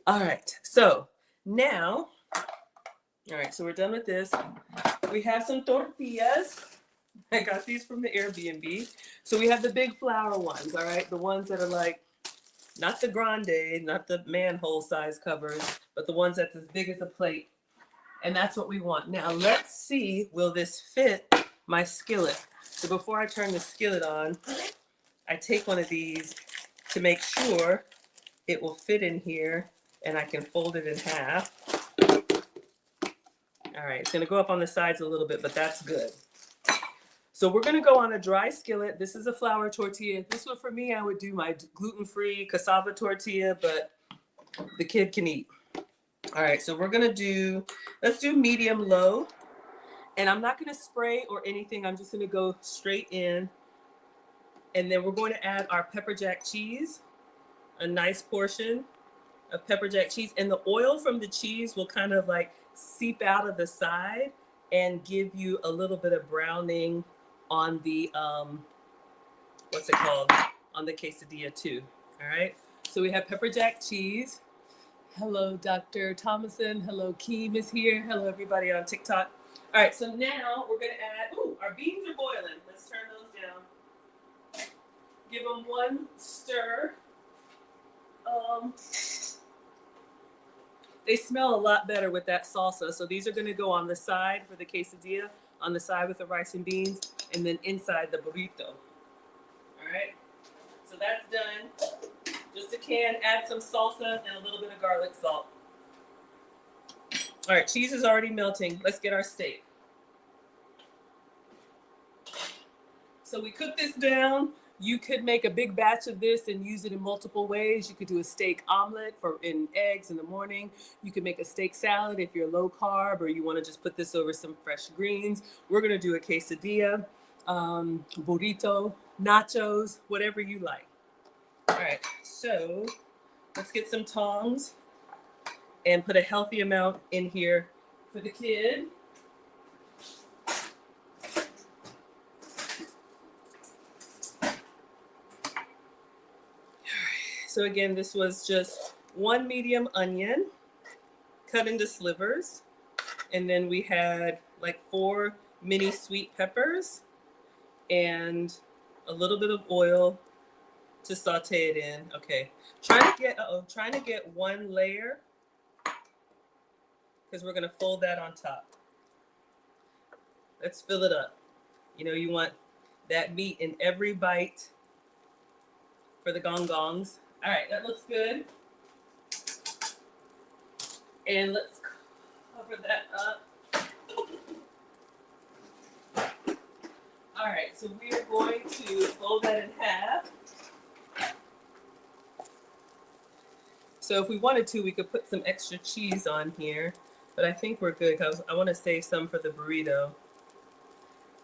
All right. So now, all right, so we're done with this. We have some tortillas. I got these from the Airbnb. So we have the big flour ones, all right? The ones that are like, not the grande, not the manhole size covers, but the ones that's as big as a plate. And that's what we want. Now let's see, will this fit my skillet? So before I turn the skillet on, I take one of these to make sure it will fit in here and I can fold it in half. All right, it's gonna go up on the sides a little bit, but that's good. So we're gonna go on a dry skillet. This is a flour tortilla. This one for me, I would do my gluten-free cassava tortilla, but the kid can eat. All right, so we're gonna do, let's do medium low. And I'm not gonna spray or anything. I'm just gonna go straight in. And then we're going to add our pepper jack cheese, a nice portion of pepper jack cheese. And the oil from the cheese will kind of like seep out of the side and give you a little bit of browning on the, what's it called? On the quesadilla too, all right? So we have pepper jack cheese. Hello, Dr. Thomason. Hello, Keem is here. Hello, everybody on TikTok. All right, so now we're gonna add, ooh, our beans are boiling. Let's turn those down. Give them one stir. They smell a lot better with that salsa. So these are gonna go on the side for the quesadilla, on the side with the rice and beans, and then inside the burrito. All right, so that's done. Just a can, add some salsa and a little bit of garlic salt. All right, cheese is already melting. Let's get our steak. So we cook this down. You could make a big batch of this and use it in multiple ways. You could do a steak omelet in eggs in the morning. You could make a steak salad if you're low carb or you want to just put this over some fresh greens. We're going to do a quesadilla. burrito, nachos, whatever you like. All right, so let's get some tongs and put a healthy amount in here for the kid. So again, this was just one medium onion cut into slivers. And then we had like 4 mini sweet peppers and a little bit of oil to saute it in. Okay, trying to get one layer because we're gonna fold that on top. Let's fill it up. You know, you want that meat in every bite for the gong gongs. All right, that looks good. And let's cover that up. All right, so we are going to fold that in half. So if we wanted to, we could put some extra cheese on here, but I think we're good because I want to save some for the burrito.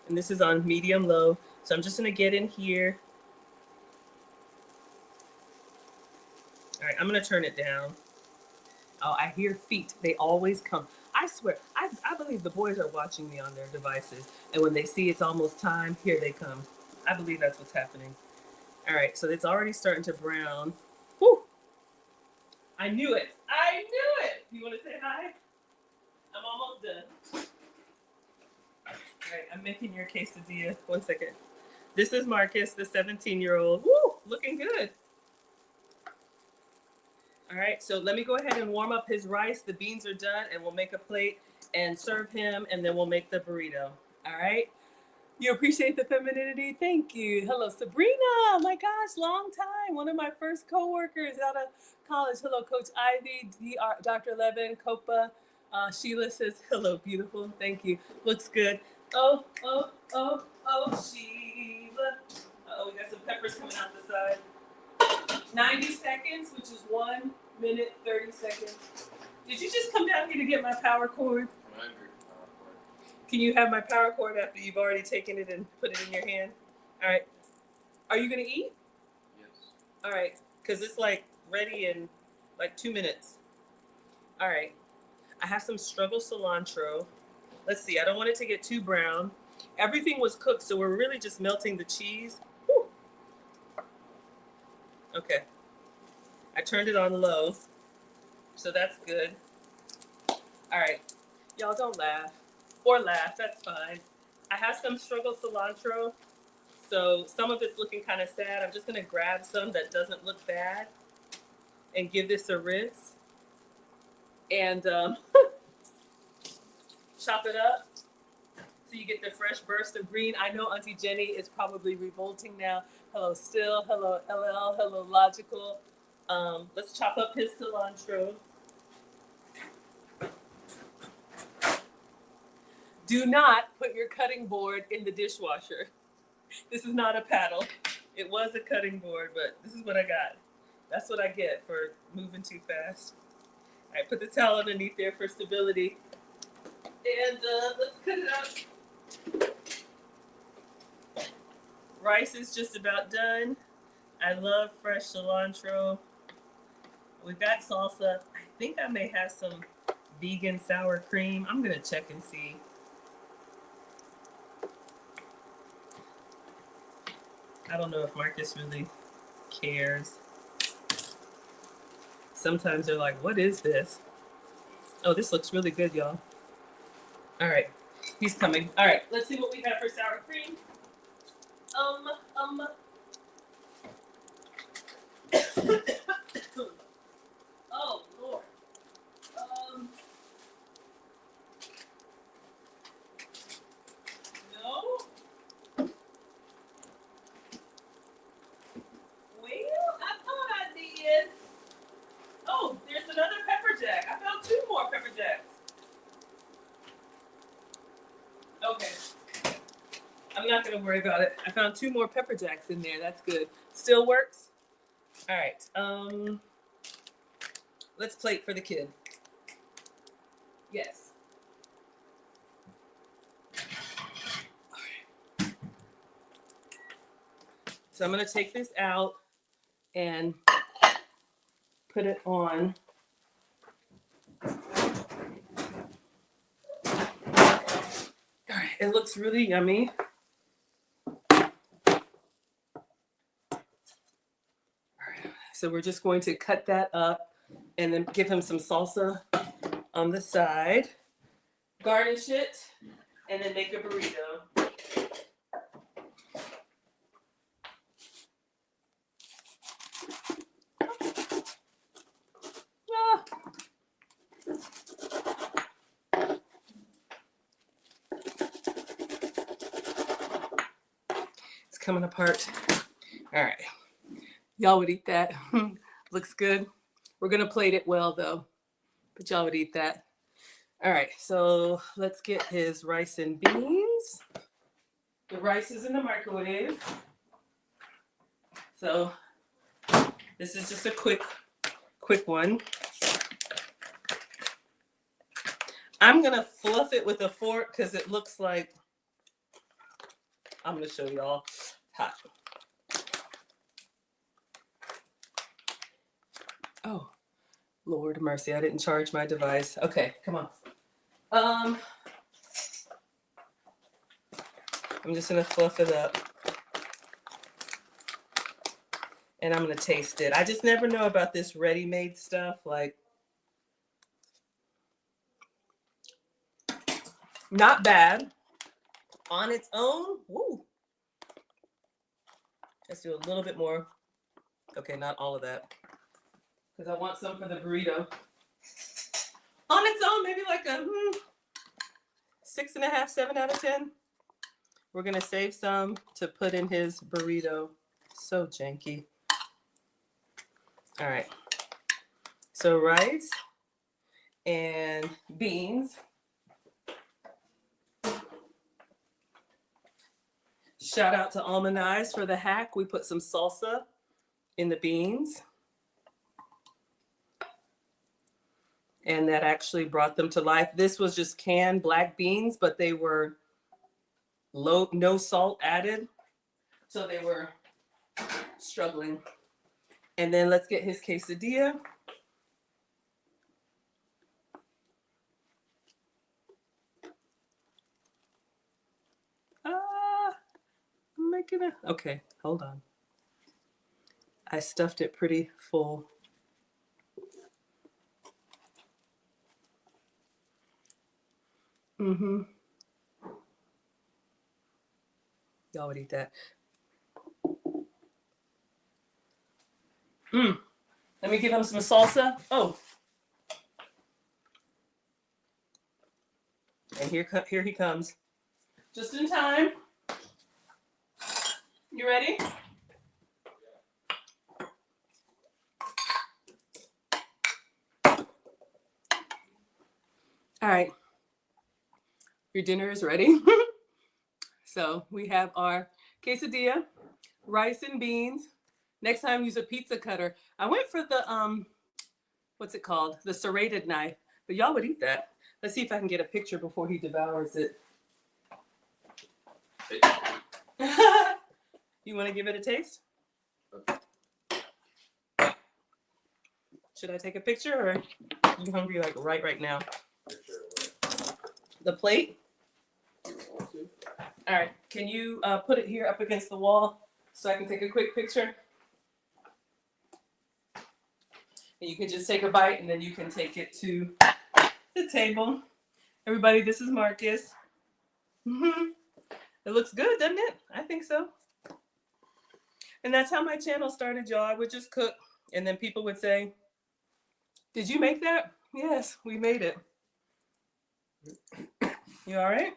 And this is on medium low. So I'm just gonna get in here. All right, I'm gonna turn it down. Oh, I hear feet. They always come. I swear, I believe the boys are watching me on their devices. And when they see it's almost time, here they come. I believe that's what's happening. All right, so it's already starting to brown. Whew! I knew it. I knew it. You want to say hi? I'm almost done. All right, I'm making your quesadilla. 1 second. This is Marcus, the 17-year-old. Woo! Looking good. All right, so let me go ahead and warm up his rice. The beans are done, and we'll make a plate and serve him, and then we'll make the burrito. All right? You appreciate the femininity? Thank you. Hello, Sabrina. My gosh, long time. One of my first coworkers out of college. Hello, Coach Ivy, Dr. Levin, Copa. Sheila says, hello, beautiful. Thank you. Looks good. Oh, Sheila. Uh-oh, we got some peppers coming out the side. 90 seconds, which is 1 minute, 30 seconds. Did you just come down here to get my power cord? I'm hungry. Can you have my power cord after you've already taken it and put it in your hand? All right. Are you going to eat? Yes. All right. Because it's like ready in like 2 minutes. All right. I have some struggle cilantro. Let's see. I don't want it to get too brown. Everything was cooked, so we're really just melting the cheese. Whew. Okay. I turned it on low, so that's good. All right. Y'all don't laugh. Or laugh, that's fine. I have some struggle cilantro, so some of it's looking kind of sad. I'm just gonna grab some that doesn't look bad and give this a rinse. And chop it up so you get the fresh burst of green. I know Auntie Jenny is probably revolting now. Hello Still, hello LL, hello Logical. Let's chop up his cilantro. Do not put your cutting board in the dishwasher. This is not a paddle. It was a cutting board, but this is what I got. That's what I get for moving too fast. All right, put the towel underneath there for stability. And let's cut it up. Rice is just about done. I love fresh cilantro. We've got salsa. I think I may have some vegan sour cream. I'm gonna check and see. I don't know if Marcus really cares. Sometimes they're like, what is this? Oh, this looks really good, y'all. All right, he's coming. All right, let's see what we have for sour cream. Oh, Lord. No. Well, I thought I did. Oh, there's another pepper jack. I found 2 more pepper jacks. Okay. I'm not going to worry about it. I found 2 more pepper jacks in there. That's good. Still works? All right. Let's plate for the kid. Yes. All right. So I'm going to take this out and put it on. All right, it looks really yummy. So we're just going to cut that up and then give him some salsa on the side, garnish it, and then make a burrito. Ah. It's coming apart. All right. Y'all would eat that. Looks good. We're going to plate it well, though. But y'all would eat that. All right. So let's get his rice and beans. The rice is in the microwave. So this is just a quick one. I'm going to fluff it with a fork because it looks like, I'm going to show y'all hot. Oh, Lord mercy. I didn't charge my device. Okay, come on. I'm just going to fluff it up. And I'm going to taste it. I just never know about this ready-made stuff. Like, not bad. On its own, woo. Let's do a little bit more. Okay, not all of that. Because I want some for the burrito. On its own, maybe like a 6.5, 7 out of 10. We're going to save some to put in his burrito. So janky. All right. So rice and beans. Shout out to Almond Eyes for the hack. We put some salsa in the beans. And that actually brought them to life. This was just canned black beans, but they were no salt added. So they were struggling. And then let's get his quesadilla. I'm making it. Okay, hold on. I stuffed it pretty full. Mm-hmm. Y'all would eat that. Let me give him some salsa. Oh. And here he comes. Just in time. You ready? All right. Your dinner is ready. So we have our quesadilla, rice and beans. Next time, use a pizza cutter. I went for the, what's it called? The serrated knife. But y'all would eat that. Let's see if I can get a picture before he devours it. You want to give it a taste? Should I take a picture or are you hungry like right now? The plate? All right. Can you put it here up against the wall so I can take a quick picture? And you can just take a bite and then you can take it to the table. Everybody, this is Marcus. It looks good, doesn't it? I think so. And that's how my channel started, y'all. I would just cook and then people would say, "Did you make that?" Yes, we made it. You all right?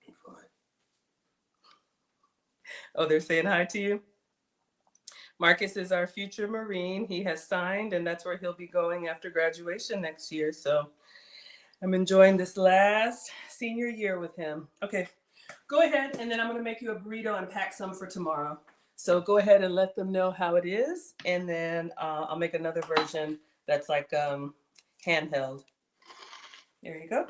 I'm fine. Oh, they're saying hi to you? Marcus is our future Marine. He has signed, and that's where he'll be going after graduation next year. So I'm enjoying this last senior year with him. Okay, go ahead, and then I'm going to make you a burrito and pack some for tomorrow. So go ahead and let them know how it is, and then I'll make another version that's like handheld. There you go.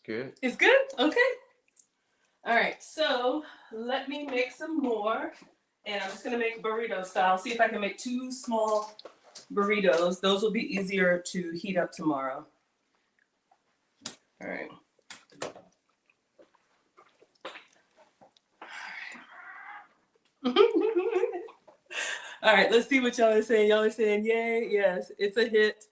good. It's good? Okay. All right, so let me make some more. And I'm just gonna make burrito style. See if I can make 2 small burritos. Those will be easier to heat up tomorrow. All right. All right, let's see what y'all are saying. Y'all are saying, yay, yes, it's a hit.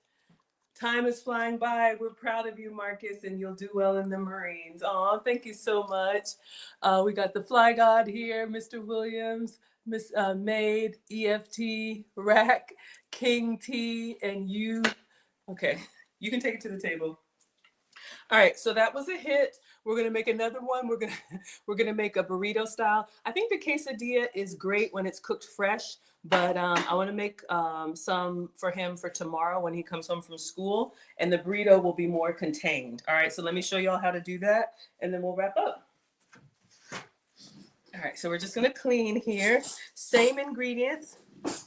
Time is flying by. We're proud of you, Marcus, and you'll do well in the Marines. Oh, thank you so much. We got the Fly God here, Mr. Williams, Miss Maid, EFT, Rack, King T, and you. Okay, you can take it to the table. All right, so that was a hit. We're gonna make another one. We're gonna make a burrito style. I think the quesadilla is great when it's cooked fresh, but I want to make some for him for tomorrow when he comes home from school, and the burrito will be more contained. All right, so let me show y'all how to do that, and then we'll wrap up. All right, so we're just gonna clean here. Same ingredients.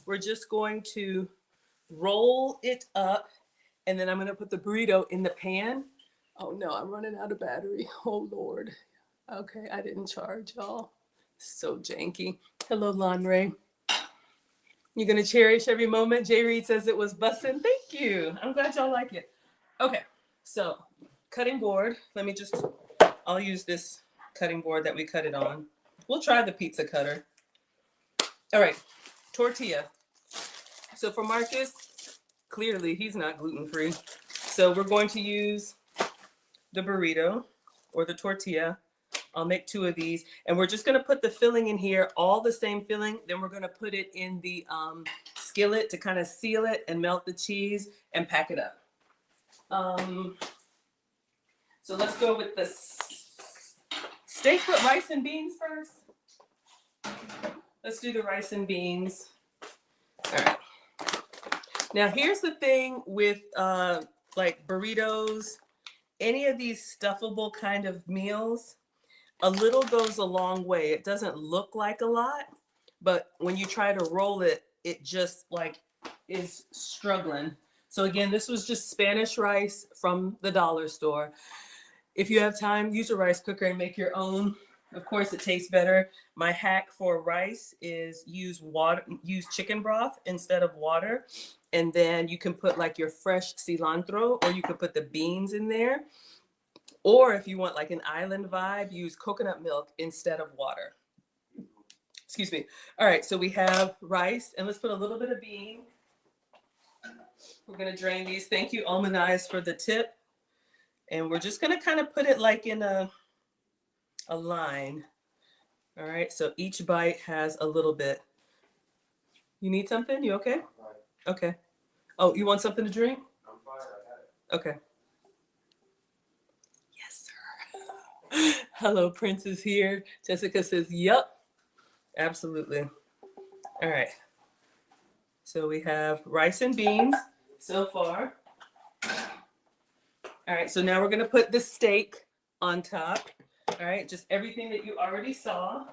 We're just going to roll it up, and then I'm gonna put the burrito in the pan. Oh no, I'm running out of battery. Oh Lord. Okay, I didn't charge y'all. So janky. Hello, Lonray. You're gonna cherish every moment. Jay Reed says it was bussin'. Thank you. I'm glad y'all like it. Okay, so cutting board. I'll use this cutting board that we cut it on. We'll try the pizza cutter. All right, tortilla. So for Marcus, clearly he's not gluten-free. So we're going to use the burrito or the tortilla. I'll make 2 of these, and we're just going to put the filling in here, all the same filling. Then we're going to put it in the skillet to kind of seal it and melt the cheese and pack it up. So let's go with the steak with rice and beans first. Let's do the rice and beans. All right. Now here's the thing with like burritos, any of these stuffable kind of meals, a little goes a long way. It doesn't look like a lot, but when you try to roll it, it just like is struggling. So again, this was just Spanish rice from the dollar store. If you have time, use a rice cooker and make your own. Of course, it tastes better. My hack for rice is use chicken broth instead of water. And then you can put like your fresh cilantro, or you could put the beans in there. Or if you want like an island vibe, use coconut milk instead of water. Excuse me. All right, so we have rice, and let's put a little bit of bean. We're gonna drain these. Thank you, Almond Eyes, for the tip. And we're just gonna kind of put it like in a line. All right, so each bite has a little bit. You need something? You okay? Okay. Oh, you want something to drink? I'm fine, I got it. Okay. Yes, sir. Hello, Prince is here. Jessica says, yup. Absolutely. All right. So we have rice and beans so far. All right, so now we're gonna put the steak on top. All right, just everything that you already saw.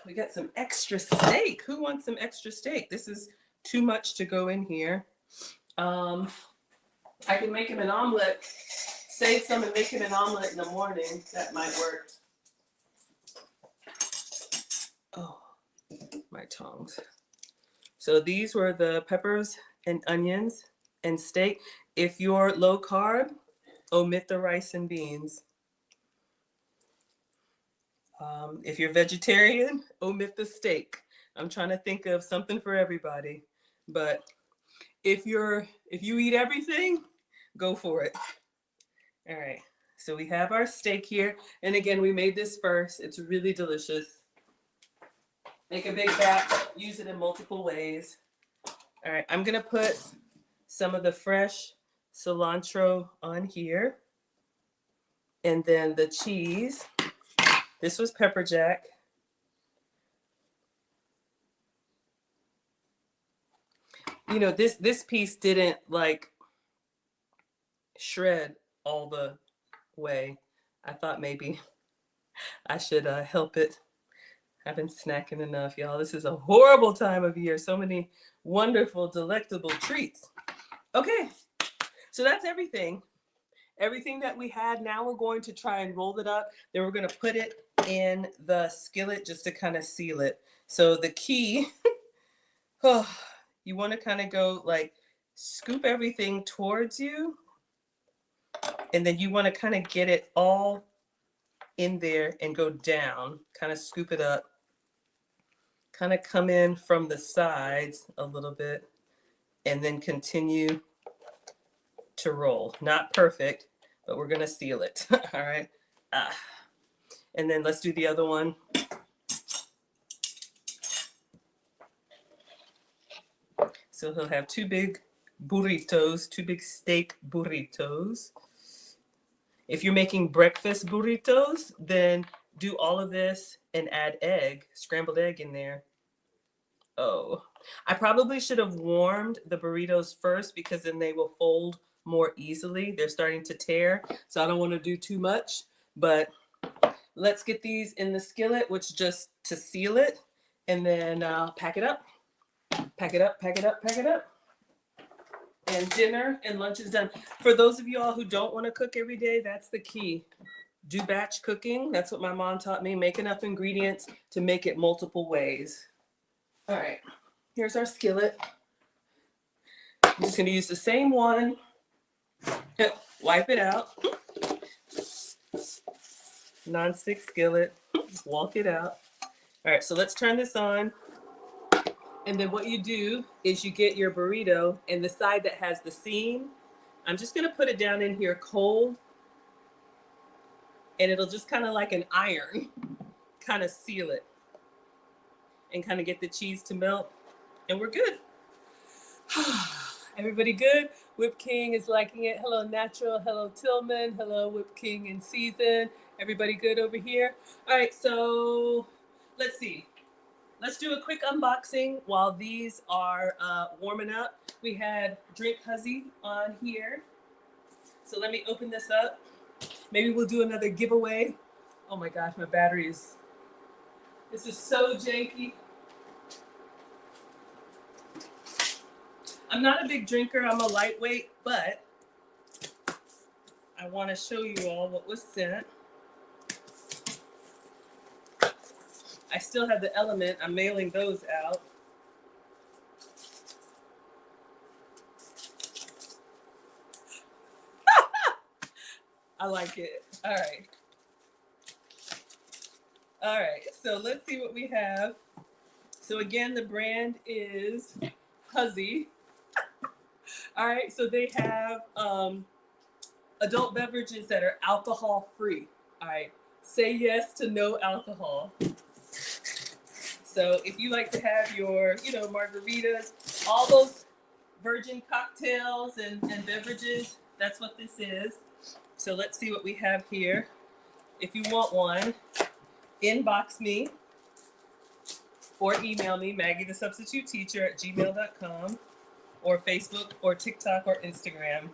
We got some extra steak. Who wants some extra steak? This is too much to go in here. I can make him an omelet, save some and make him an omelet in the morning. That might work. Oh, my tongs. So these were the peppers and onions and steak. If you're low carb, omit the rice and beans. If you're vegetarian, omit the steak. I'm trying to think of something for everybody. But if you eat everything, go for it. All right. So we have our steak here. And again, we made this first. It's really delicious. Make a big batch, use it in multiple ways. All right, I'm gonna put some of the fresh cilantro on here. And then the cheese. This was pepper jack. You know, this piece didn't like shred all the way. I thought maybe I should help it. I've been snacking enough, y'all. This is a horrible time of year. So many wonderful, delectable treats. Okay, so that's everything. everything that we had. Now we're going to try and roll it up. Then we're going to put it in the skillet just to kind of seal it. So the key, you want to kind of go like scoop everything towards you. And then you want to kind of get it all in there and go down, kind of scoop it up, kind of come in from the sides a little bit, and then continue to roll. Not perfect, but we're going to seal it. All right. And then let's do the other one. So he'll have two big burritos, two big steak burritos. If you're making breakfast burritos, then do all of this and add egg, scrambled egg in there. Oh, I probably should have warmed the burritos first because then they will fold more easily. They're starting to tear, so I don't want to do too much. But let's get these in the skillet, which just to seal it, and then pack it up. Pack it up, pack it up, pack it up. And dinner and lunch is done. For those of you all who don't want to cook every day, that's the key. Do batch cooking. That's what my mom taught me. Make enough ingredients to make it multiple ways. All right, here's our skillet. I'm just gonna use the same one. Wipe it out. Non-stick skillet. Walk it out. All right, so let's turn this on. And then what you do is you get your burrito and the side that has the seam. I'm just gonna put it down in here cold. And it'll just kind of like an iron, kind of seal it. And kind of get the cheese to melt. And we're good. Everybody good? Whip King is liking it. Hello, Natural. Hello, Tillman. Hello, Whip King in season. Everybody good over here? All right, so let's see. Let's do a quick unboxing while these are warming up. We had Drink Huzzy on here. So let me open this up. Maybe we'll do another giveaway. Oh my gosh, my battery is, this is so janky. I'm not a big drinker, I'm a lightweight, but I want to show you all what was sent. I still have the Element, I'm mailing those out. I like it. All right. All right, so let's see what we have. So again, the brand is Huzzy. All right, so they have adult beverages that are alcohol free. All right, say yes to no alcohol. So if you like to have your, margaritas, all those virgin cocktails and beverages, that's what this is. So let's see what we have here. If you want one, inbox me or email me, MaggieTheSubstituteTeacher@gmail.com, or Facebook or TikTok or Instagram.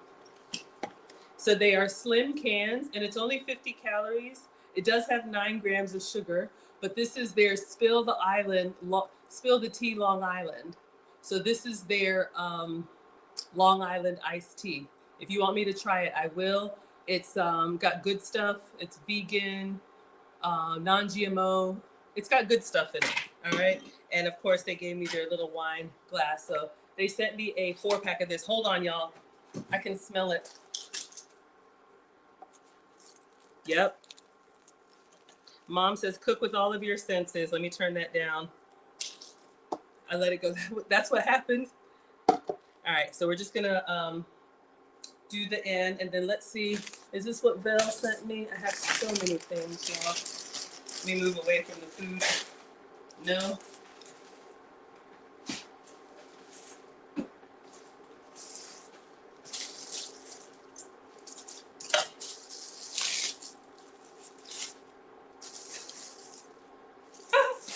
So they are slim cans and it's only 50 calories. It does have 9 grams of sugar, but this is their Spill the Tea Long Island. So this is their Long Island iced tea. If you want me to try it, I will. It's got good stuff. It's vegan, non-GMO. It's got good stuff in it, all right? And of course, they gave me their little wine glass. So they sent me a 4-pack of this. Hold on, y'all. I can smell it. Yep. Mom says, cook with all of your senses. Let me turn that down. I let it go. That's what happens. All right, so we're just gonna do the end, and then let's see. Is this what Val sent me? I have so many things, y'all. Let me move away from the food. No.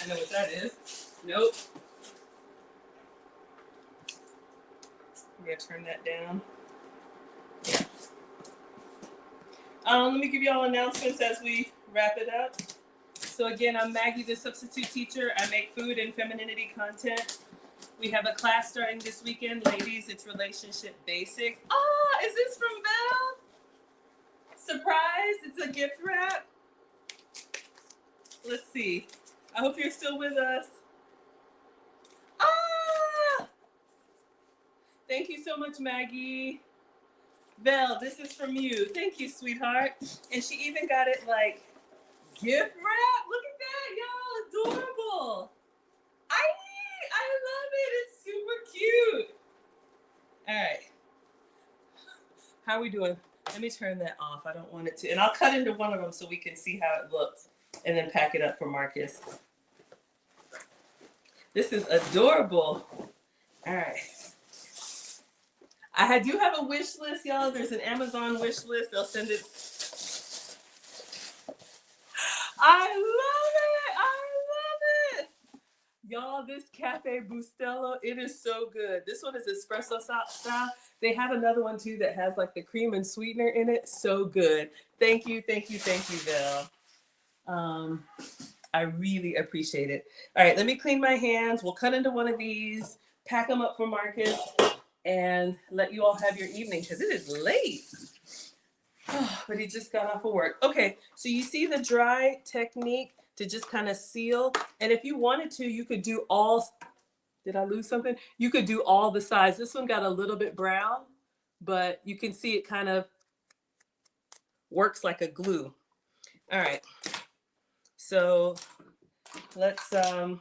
I know what that is. Nope. I'm gonna turn that down. Yeah. Let me give you all announcements as we wrap it up. So again, I'm Maggie, the substitute teacher. I make food and femininity content. We have a class starting this weekend. Ladies, it's Relationship Basics. Ah, is this from Val? surprise. It's a gift wrap. Let's see. I hope you're still with us. Ah! Thank you so much, Maggie. Vel, this is from you. Thank you, sweetheart. And she even got it like gift wrap. Look at that, y'all. Adorable. I love it. It's super cute. All right. How are we doing? Let me turn that off. I don't want it to. And I'll cut into one of them so we can see how it looks and then pack it up for Marcus. This is adorable. All right. I do have a wish list, y'all. There's an Amazon wish list. They'll send it. I love it. I love it. Y'all, this Cafe Bustelo, it is so good. This one is espresso style. They have another one too that has like the cream and sweetener in it. So good. Thank you, Vel. I really appreciate it. All right, let me clean my hands. We'll cut into one of these, pack them up for Marcus, and let you all have your evening because it is late. Oh, but he just got off of work. Okay, so you see the dry technique to just kind of seal. And if you wanted to, you could do all. Did I lose something? You could do all the sides. This one got a little bit brown, but you can see it kind of works like a glue. All right. So let's, I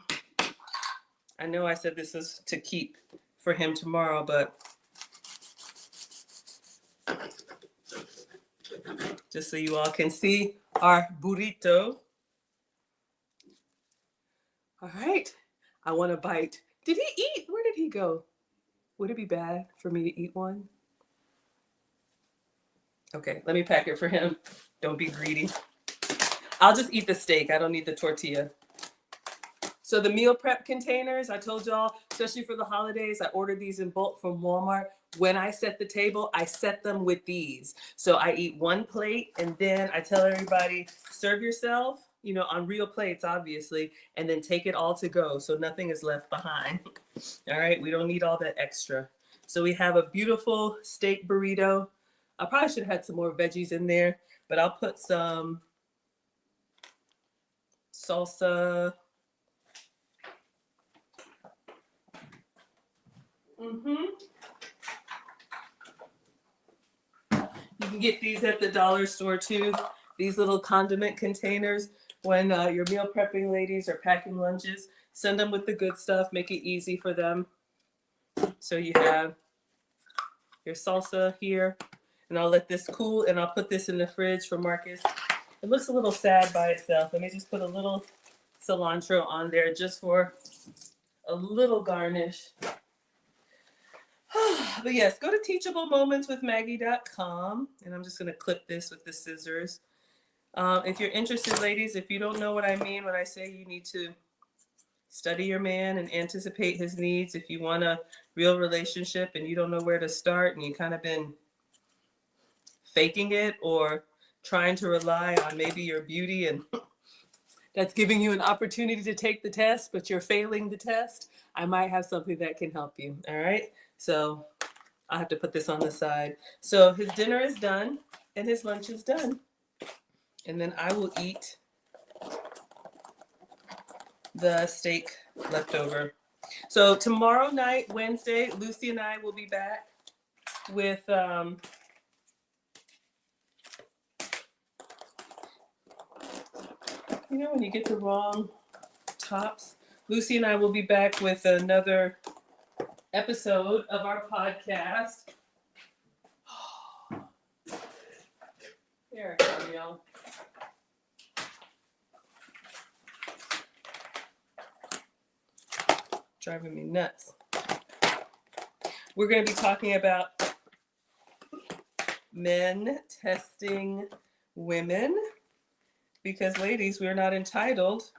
know I said this is to keep for him tomorrow, but just so you all can see our burrito. All right. I want to bite. Did he eat? Where did he go? Would it be bad for me to eat one? Okay, let me pack it for him. Don't be greedy. I'll just eat the steak. I don't need the tortilla. So the meal prep containers, I told y'all, especially for the holidays, I ordered these in bulk from Walmart. When I set the table, I set them with these. So I eat one plate and then I tell everybody, serve yourself, you know, on real plates, obviously, and then take it all to go. So nothing is left behind. All right, we don't need all that extra. So we have a beautiful steak burrito. I probably should have had some more veggies in there, but I'll put some salsa. You can get these at the dollar store too. These little condiment containers. When your meal prepping ladies are packing lunches, send them with the good stuff. Make it easy for them. So you have your salsa here, and I'll let this cool, and I'll put this in the fridge for Marcus. It looks a little sad by itself. Let me just put a little cilantro on there just for a little garnish. But yes, go to teachablemomentswithmaggie.com, and I'm just going to clip this with the scissors. If you're interested, ladies, if you don't know what I mean when I say you need to study your man and anticipate his needs, if you want a real relationship and you don't know where to start and you kind of been faking it or trying to rely on maybe your beauty and that's giving you an opportunity to take the test, but you're failing the test, I might have something that can help you. All right. So I'll have to put this on the side. So his dinner is done and his lunch is done. And then I will eat the steak left over. So tomorrow night, Wednesday, Lucy and I will be back with you know when you get the wrong tops? Lucy and I will be back with another episode of our podcast. There I come, y'all. Driving me nuts. We're going to be talking about men testing women because, ladies, we're not entitled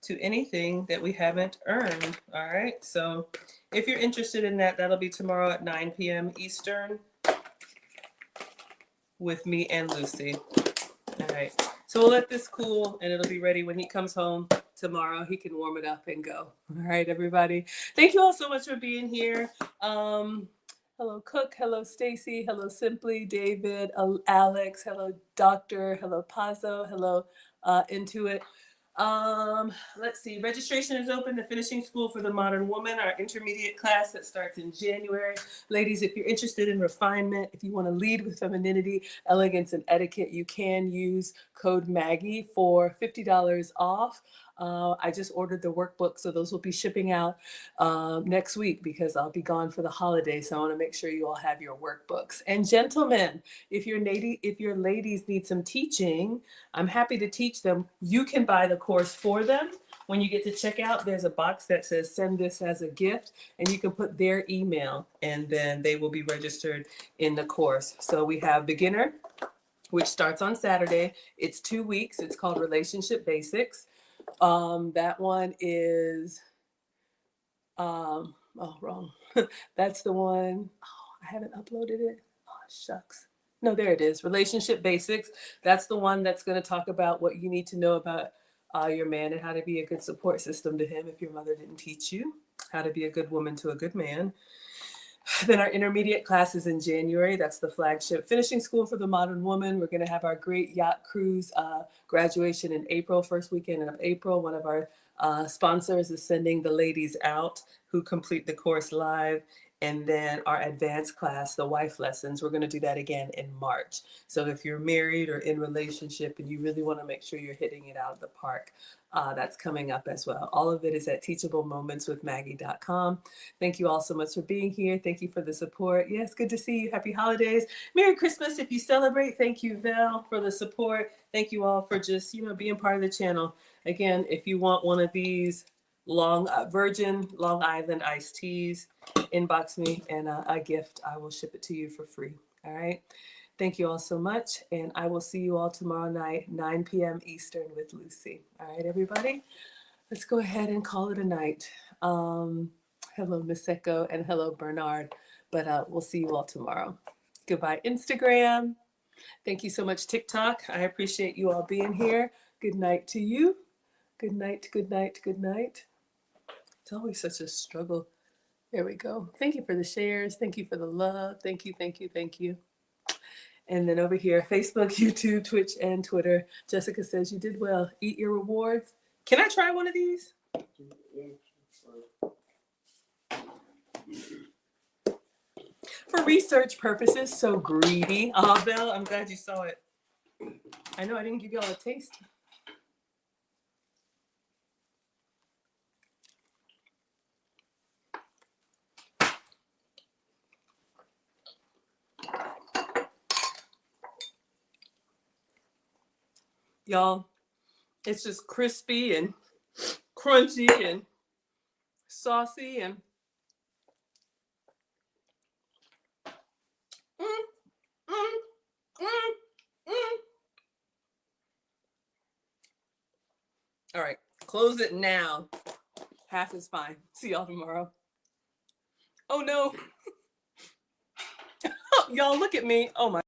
to anything that we haven't earned. All right. So if you're interested in that, that'll be tomorrow at 9 p.m. Eastern with me and Lucy. All right. So we'll let this cool and it'll be ready when he comes home tomorrow. He can warm it up and go. All right, everybody. Thank you all so much for being here. Hello, Cook. Hello, Stacy. Hello, Simply. David. Alex. Hello, Doctor. Hello, Pazzo. Hello, Intuit. Let's see. Registration is open. The Finishing School for the Modern Woman, our intermediate class that starts in January. Ladies, if you're interested in refinement, if you want to lead with femininity, elegance, and etiquette, you can use code Maggie for $50 off. I just ordered the workbook, so those will be shipping out next week because I'll be gone for the holiday. So I want to make sure you all have your workbooks. And gentlemen, if your ladies need some teaching, I'm happy to teach them. You can buy the course for them. When you get to checkout, there's a box that says send this as a gift, and you can put their email, and then they will be registered in the course. So we have beginner, which starts on Saturday. It's 2 weeks. It's called Relationship Basics. That one is, wrong. That's the one. Oh, I haven't uploaded it. Oh, shucks. No, there it is. Relationship Basics. That's the one that's going to talk about what you need to know about your man and how to be a good support system to him if your mother didn't teach you, how to be a good woman to a good man. Then our intermediate class is in January. That's the flagship Finishing School for the Modern Woman. We're going to have our great yacht cruise graduation in April, first weekend of April. One of our sponsors is sending the ladies out who complete the course live. And then our advanced class, the wife lessons, we're going to do that again in March. So if you're married or in relationship and you really want to make sure you're hitting it out of the park, that's coming up as well. All of it is at teachablemomentswithmaggie.com. Thank you all so much for being here. Thank you for the support. Yes, good to see you. Happy holidays. Merry Christmas if you celebrate. Thank you, Val, for the support. Thank you all for just, being part of the channel. Again, if you want one of these Virgin Long Island iced teas, inbox me and a gift. I will ship it to you for free. All right. Thank you all so much. And I will see you all tomorrow night, 9 p.m. Eastern with Lucy. All right, everybody. Let's go ahead and call it a night. Hello, Miss Echo, and hello, Bernard. But we'll see you all tomorrow. Goodbye, Instagram. Thank you so much, TikTok. I appreciate you all being here. Good night to you. Good night, good night, good night. It's always such a struggle. There we go. Thank you for the shares. Thank you for the love. Thank you, thank you, thank you. And then over here, Facebook, YouTube, Twitch, and Twitter. Jessica says you did well. Eat your rewards. Can I try one of these? For research purposes, so greedy. Oh, Bill, I'm glad you saw it. I know I didn't give you all a taste. Y'all, it's just crispy and crunchy and saucy and All right, close it now. Half is fine. See y'all tomorrow. Oh no. Y'all look at me. Oh my.